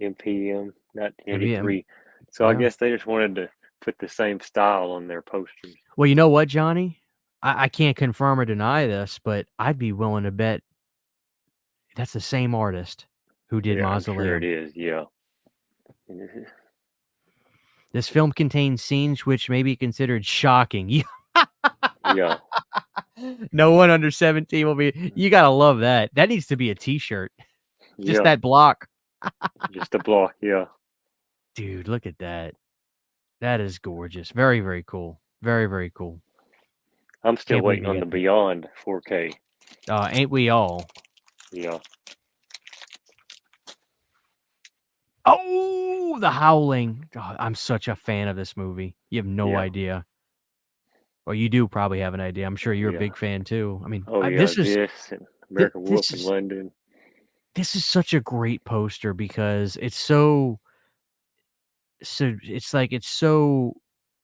MPM MVM, 1983. So I yeah. guess they just wanted to put the same style on their posters. Well, you know what, Johnny? I can't confirm or deny this, but I'd be willing to bet that's the same artist who did Yeah, I'm sure it Mausoleum. is. Yeah. This film contains scenes which may be considered shocking. Yeah. No one under 17 will be. You gotta love that. That needs to be a T-shirt. Just Yeah. that block. Just a block. Yeah. Dude, look at that. That is gorgeous. Very, very cool. Very, very cool. I'm still Can't believe waiting you on the got that. Beyond 4K. Ain't we all? Yeah. Oh, The Howling. God, I'm such a fan of this movie. You have no Yeah. idea. Well, you do probably have an idea. I'm sure you're a Yeah. big fan too. I mean, Oh yeah, this is this and American Wolf this in is London. such a great poster because it's so it's like it's so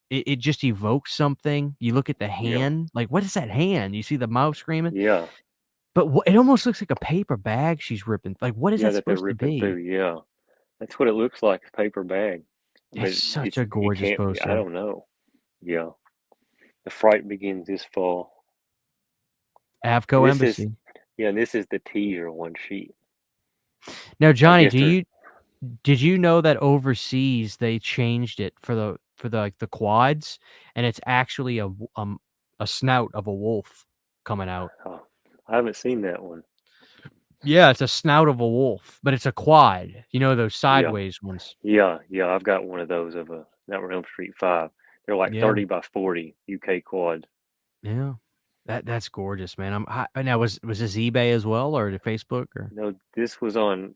it just evokes something. You look at the Yeah. hand, like, what is that hand? You see the mouth screaming, Yeah. but it almost looks like a paper bag she's ripping. Like, what is Yeah, that that they're supposed to ripping through. be? Yeah. That's what it looks like, a paper bag. It's But such a it gorgeous can't be. I poster. don't know. Yeah. The Fright begins this fall. And Avco this is Embassy. yeah, and this is the teaser one sheet. Now, I Johnny, guess there's did you know that overseas they changed it for like the quads, and it's actually a snout of a wolf coming out? oh, I haven't seen that one. Yeah, it's a snout of a wolf, but it's a quad. You know those Yeah. sideways ones? Yeah, I've got one of those of a Nightmare on Elm Street 5. They're like Yeah, 30 by 40 UK quads. yeah. That's gorgeous, man. Now was this eBay as well or the Facebook or? No, this was on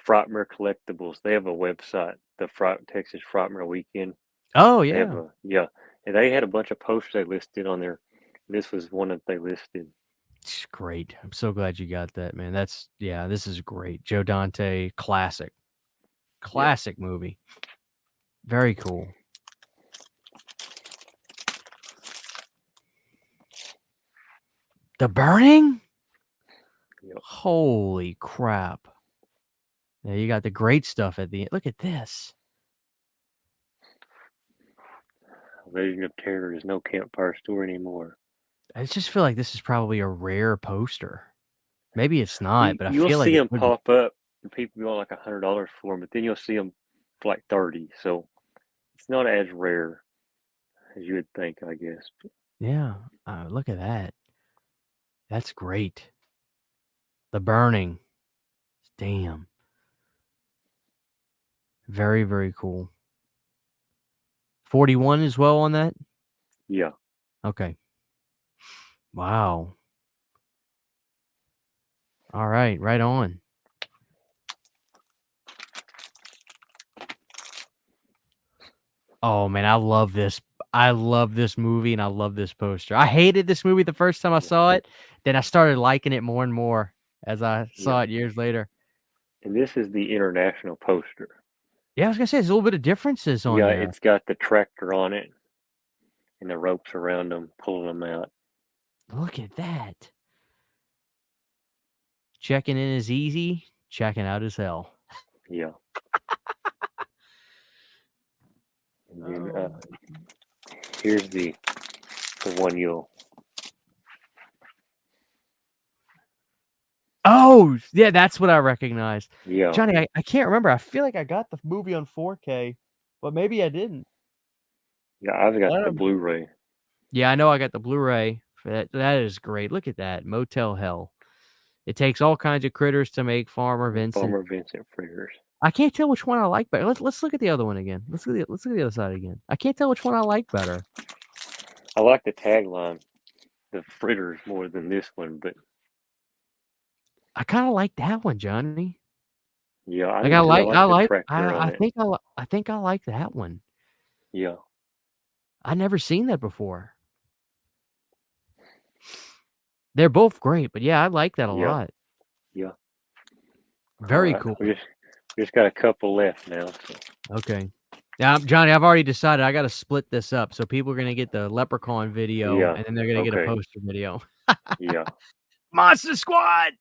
Frightmare Collectibles. They have a website, the Texas Frightmare Weekend. Oh, They have yeah. a yeah, and they had a bunch of posters they listed on there. This was one that they listed. It's great. I'm so glad you got that, man. Yeah, this is great. Joe Dante, classic. Yeah, Classic movie. Very cool. The Burning? yep. Holy crap. Yeah, you got the great stuff at the end. Look at this. Legend of Terror is no campfire story anymore. I just feel like this is probably a rare poster. Maybe it's not, but I You'll feel like see it them would be. pop up, and people go like $100 for them, but then you'll see them for like 30. So it's not as rare as you would think, I guess. Yeah. Look at that. That's great. The Burning. Damn. Very, very cool. 41 as well on that? Yeah, Okay. Wow. All right. Right on. Oh, man. I love this. I love this movie and I love this poster. I hated this movie the first time I saw it. Then I started liking it more and more as I yeah. saw it years later. And this is the international poster. Yeah, I was gonna say there's a little bit of differences on Yeah, there. it's got the tractor on it and the ropes around them, pulling them out. Look at that. Checking in is easy, checking out is hell. Yeah. And then Oh. here's the one you'll. Oh, yeah, that's what I recognize. Yeah, Johnny, I can't remember. I feel like I got the movie on 4K, but maybe I didn't. yeah. I've got the Um, Blu-ray. yeah, I know I got the Blu-ray. That is great. Look at that. Motel Hell. It takes all kinds of critters to make Farmer Vincent. Farmer Vincent Fritters. I can't tell which one I like better. Let's look at the other one again. Let's look at the other side again. I can't tell which one I like better. I like the tagline, the fritters, more than this one, but I kind of like that one, Johnny. yeah, I Like do too. I like the tractor on I it. think I think I like that one. Yeah, I never seen that before. They're both great, but yeah, I like that a yeah, lot. yeah. All Very right, cool. we just got a couple left now. So. Okay. Now, Johnny, I've already decided I got to split this up. So people are going to get the Leprechaun video Yeah. and then they're going to get a Okay. poster video. Yeah. Monster Squad.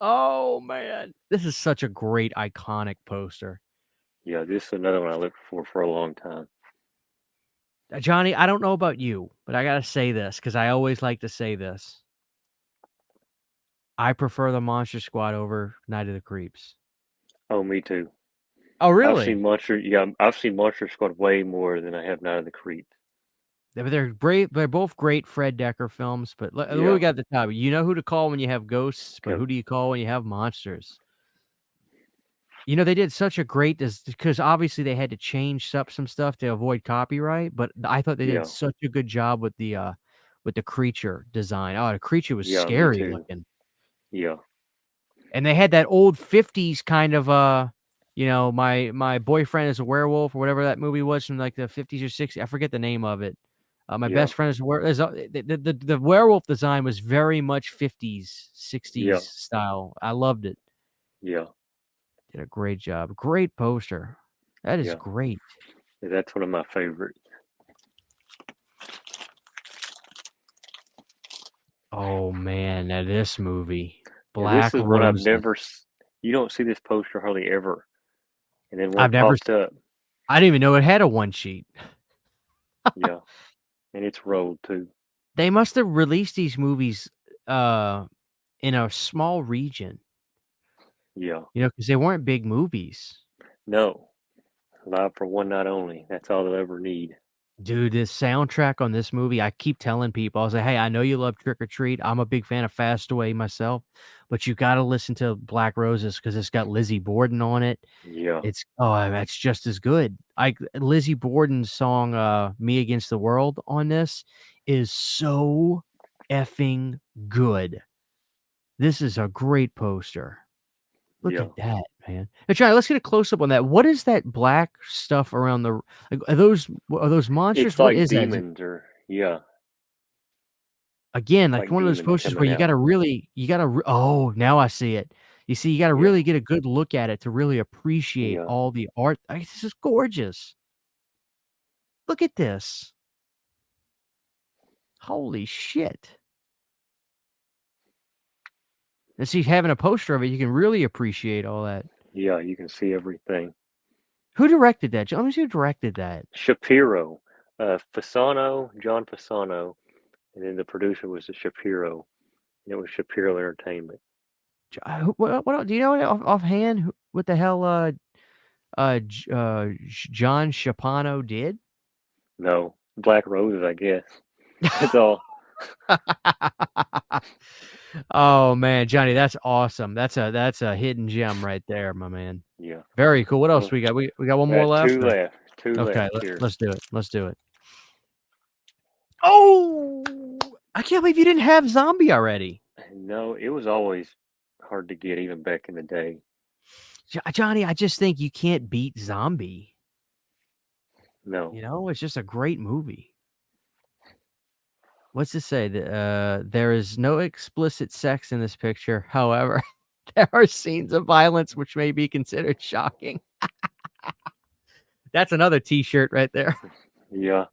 Oh man. This is such a great iconic poster. Yeah. This is another one I looked for a long time. Johnny, I don't know about you, but I got to say this because I always like to say this. I prefer the Monster Squad over Night of the Creeps. Oh, me too. Oh, I've seen really? Monster. Yeah, I've seen Monster Squad way more than I have Night of the Creeps. They're great. They're both great Fred Decker films. But what we Yeah. got at the top? You know who to call when you have ghosts, but Okay. who do you call when you have monsters? You know, they did such a great because obviously they had to change up some stuff to avoid copyright. But I thought they did Yeah. such a good job with the creature design. Oh, the creature was Yeah. Me scary too. looking. Yeah. And they had that old 50s kind of my boyfriend is a werewolf or whatever that movie was from like the 50s or 60s. I forget the name of it. My Yeah. best friend is the werewolf design was very much 50s, 60s Yeah. style. I loved it. Yeah. Did a great job. Great poster. That is Yeah. great. That's one of my favorites. Oh man, now this movie, Yeah, this Black is one I've Roses. never. You don't see this poster hardly ever, and then one I've never. popped up. I didn't even know it had a one sheet. Yeah, and it's rolled too. They must have released these movies uh in a small region, Yeah. because they weren't big movies. No, live for one night only. That's all they'll ever need. Dude, this soundtrack on this movie, I keep telling people, I was like, hey, I know you love Trick or Treat. I'm a big fan of Fast Away myself, but you got to listen to Black Roses because it's got Lizzie Borden on it. Yeah. That's just as good. Lizzie Borden's song, Me Against the World on this is so effing good. This is a great poster. Look Yeah. at that, man. Hey, Johnny, let's get a close up on that. What is that black stuff around the like? Are those monsters? It's What like is that? Is it, demons, or yeah, again, like like one of those demons posters where coming out. oh, now I see it. You see, you got to Yeah. really get a good look at it to really appreciate Yeah. all the art. This is gorgeous. Look at this. Holy shit. And see, having a poster of it, you can really appreciate all that. Yeah. You can see everything. Who directed that? Let me see who directed that. Shapiro, John Fasano, and then the producer was the Shapiro. And it was Shapiro Entertainment. What do you know offhand? What the hell? John Shapano did? No, Black Roses, I guess. That's all. Oh man, Johnny, that's awesome. That's a hidden gem right there, my man. Yeah. Very cool. What else Well, we got? We got one we more got left. two left. Two Okay, left here. let's do it. Let's do it. Oh, I can't believe you didn't have zombie already. No, it was always hard to get, even back in the day. Johnny, I just think you can't beat zombie. No. It's just a great movie. What's it say? There is no explicit sex in this picture. However, there are scenes of violence which may be considered shocking. That's another T-shirt right there. Yeah.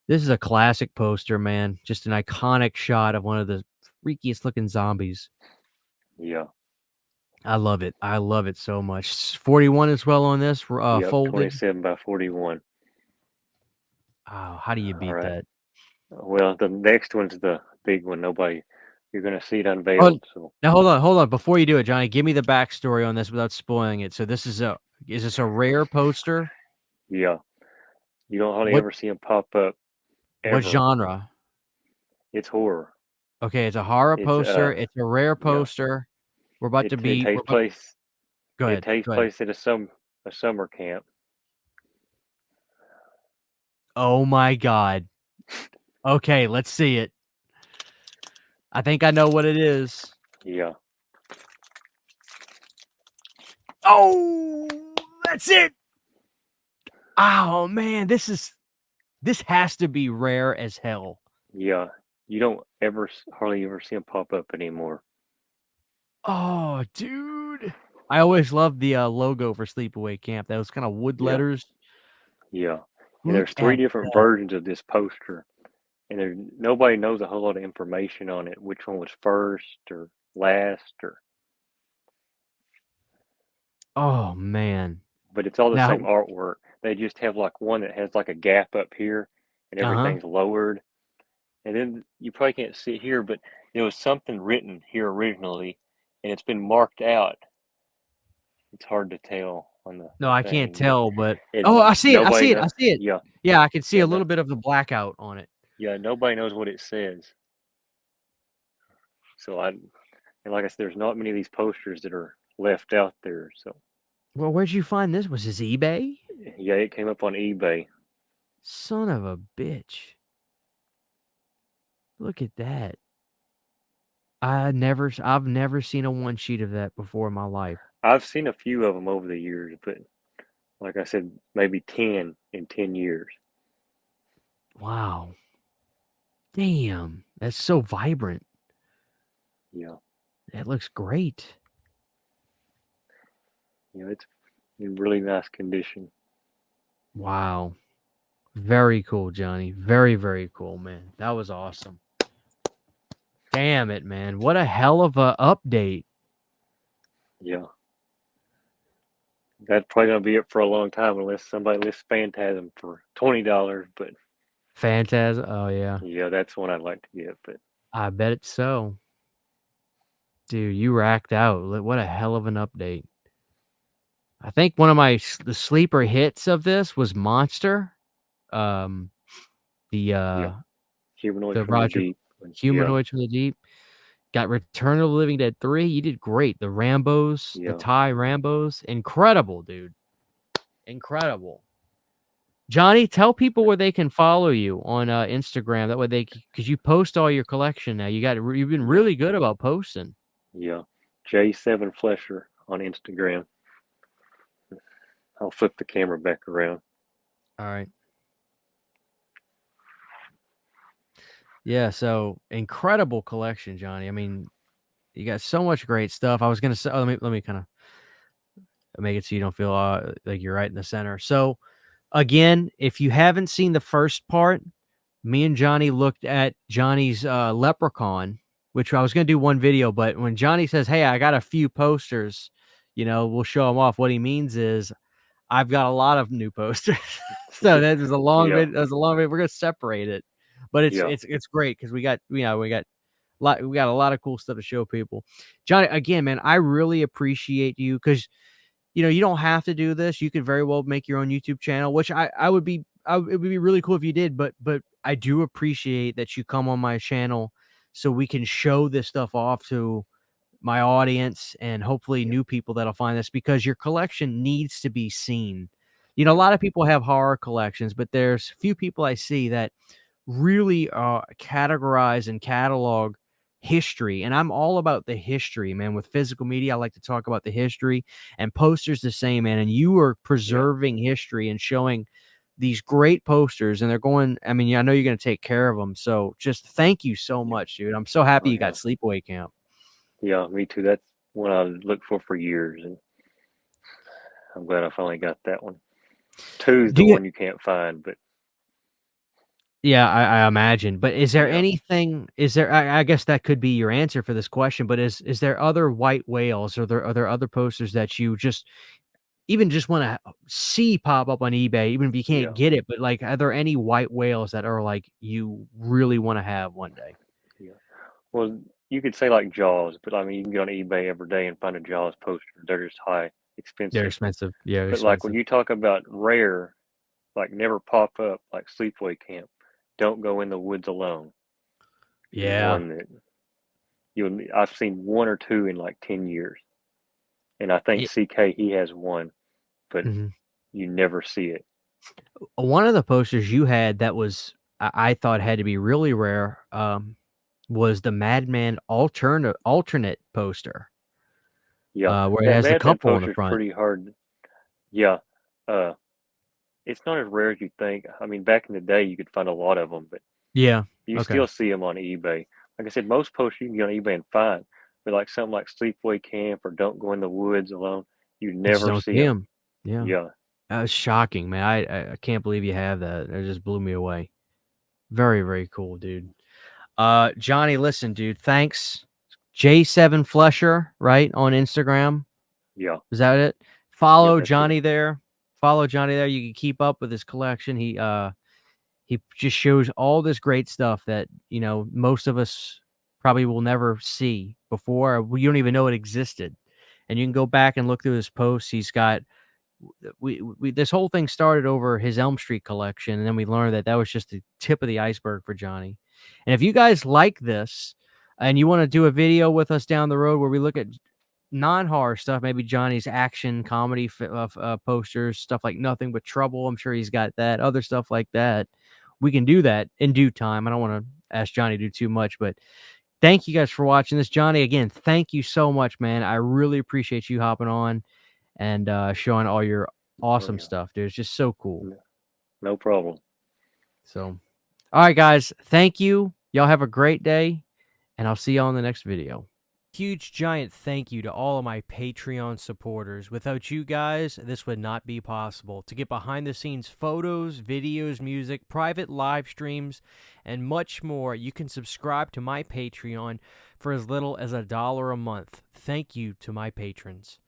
This is a classic poster, man. Just an iconic shot of one of the freakiest looking zombies. Yeah. I love it. I love it so much. 41 as well on this, Yep. folded. 27 by 41. Oh, how do you All beat right. that? Well, the next one's the big one. You're going to see it Oh, unveiled. So, now hold on. Before you do it, Johnny, give me the backstory on this without spoiling it. So is this a rare poster? yeah. You don't hardly What ever see them pop up what ever. genre? It's horror. Okay, it's a horror It's, poster. It's a rare yeah. poster. We're about to It be. takes place. Go It ahead. takes Go ahead. place at a summer camp. Oh my God. Okay, let's see it. I think I know what it is. Yeah. Oh, that's it. Oh man, this has to be rare as hell. Yeah. You don't hardly ever see them pop up anymore. Oh, dude. I always loved the logo for Sleepaway Camp. Those kind of wood Yeah. letters. Yeah. And Look there's three at different that. versions of this poster. And nobody knows a whole lot of information on it, which one was first or last, Oh man. but it's all the Now, same artwork. They just have like one that has like a gap up here and uh-huh. everything's lowered. And then you probably can't see it here, but there was something written here originally and it's been marked out. It's hard to tell on the No, I can't thing, but tell, but it oh, I see it. I nobody see it. know. I see it. Yeah, Yeah, I can see yeah, a no, little bit of the blackout on it. yeah, nobody knows what it says. So and like I said, there's not many of these posters that are left out there. So Well, where'd you find this? Was this eBay? yeah, it came up on eBay. Son of a bitch. Look at that. I've never seen a one sheet of that before in my life. I've seen a few of them over the years, but like I said, maybe 10 in 10 years. Wow. Damn. That's so vibrant. Yeah. It looks great. It's in really nice condition. Wow. Very cool, Johnny. Very, very cool, man. That was awesome. Damn it, man. What a hell of a update. Yeah. That's probably gonna be it for a long time unless somebody lists Phantasm for $20. But Phantasm. Oh, yeah. yeah, that's one I'd like to get. But I bet it's so. Dude, you racked out. What a hell of an update. I think one of the sleeper hits of this was Monster. Um, the yeah, uh, Humanoids the from the Roger Deep. Yeah, Humanoids from the Deep. Got Return of the Living Dead 3. You did great. The Rambos, the yeah, Thai Rambos, incredible, dude. Incredible. Johnny, tell people where they can follow you on Instagram. That way because you post all your collection now. You've been yeah, really good about posting. yeah. J7 Flesher on Instagram. I'll flip the camera back around. All right. Yeah, so incredible collection, Johnny. I mean, you got so much great stuff. I was gonna say, let me kind of make it so you don't feel like you're right in the center. So again, if you haven't seen the first part, me and Johnny looked at Johnny's Leprechaun, which I was gonna do one video, but when Johnny says, "Hey, I got a few posters," we'll show him off. What he means is I've got a lot of new posters. So that was a long Yeah, video. That was a long video. We're gonna separate it, but it's yeah, it's it's great because we got a lot of cool stuff to show people. Johnny, again, man, I really appreciate you because you don't have to do this. You could very well make your own YouTube channel, which it would be really cool if you did, but I do appreciate that you come on my channel so we can show this stuff off to my audience and hopefully yeah, new people that'll find this because your collection needs to be seen. A yeah, lot of people have horror collections, but there's few people I see that really categorize and catalog history. And I'm all about the history, man. With physical media, I like to talk about the history and posters the same, man. And you are yeah, preserving history and showing these great posters and they're going, I mean, yeah, I know you're going to take care of them. So just thank you so yeah. much, dude. I'm so happy Oh you got yeah, Sleepaway Camp. yeah. Me too. That's one I looked for years, and I'm glad I finally got that one. Two's Do the you one you can't find, but Yeah, I imagine. But is there yeah, anything? Is there? I guess that could be your answer for this question. But is there other white whales? Are there other posters that you even just want to see pop up on eBay, even if you can't yeah, get it? But like, are there any white whales that are like you really want to have one day? yeah. Well, you could say like Jaws, but I mean, you can go on eBay every day and find a Jaws poster. They're just high, They're expensive. expensive. Yeah, they're But like when expensive. you talk about rare, like never pop up, like Sleepaway Camp, Don't Go in the Woods Alone is Yeah. one that I've seen one or two in like 10 years, and I think It, CK he has one, but mhm. you never see it. One of the posters you had that I thought had to be really rare. Was the Madman alternate poster, Yeah, where it that has the Madman couple on the poster is front. pretty hard. Yeah, uh, it's not as rare as you think. I mean, back in the day, you could find a lot of them, but Yeah, you okay. still see them on eBay. Like I said, most posters you can get on eBay and find, but like something like Sleepaway Camp or Don't Go in the Woods Alone, you You just never don't see see them. him. Yeah. Yeah, That was shocking, man. I can't believe you have that. It just blew me away. Very, very cool, dude. Johnny, listen, dude, thanks. J7 Flesher, right, on Instagram. yeah, Is that it? yep, Follow that's it. Johnny there. Follow Johnny there. You can keep up with his collection. He just shows all this great stuff that, most of us probably will never see before. You don't even know it existed. And you can go back and look through his posts. He's got we this whole thing started over his Elm Street collection, and then we learned that was just the tip of the iceberg for Johnny. And if you guys like this and you want to do a video with us down the road where we look at non-horror stuff, maybe Johnny's action comedy posters, stuff like Nothing But Trouble. I'm sure he's got that, other stuff like that. We can do that in due time. I don't want to ask Johnny to do too much, but thank you guys for watching this. Johnny, again, thank you so much, man. I really appreciate you hopping on and showing all your Oh awesome yeah, stuff, dude. It's just so cool. no, no problem. So Alright, guys, thank you. Y'all have a great day, and I'll see y'all in the next video. Huge giant thank you to all of my Patreon supporters. Without you guys, this would not be possible. To get behind the scenes photos, videos, music, private live streams, and much more, you can subscribe to my Patreon for as little as $1 a month. Thank you to my patrons.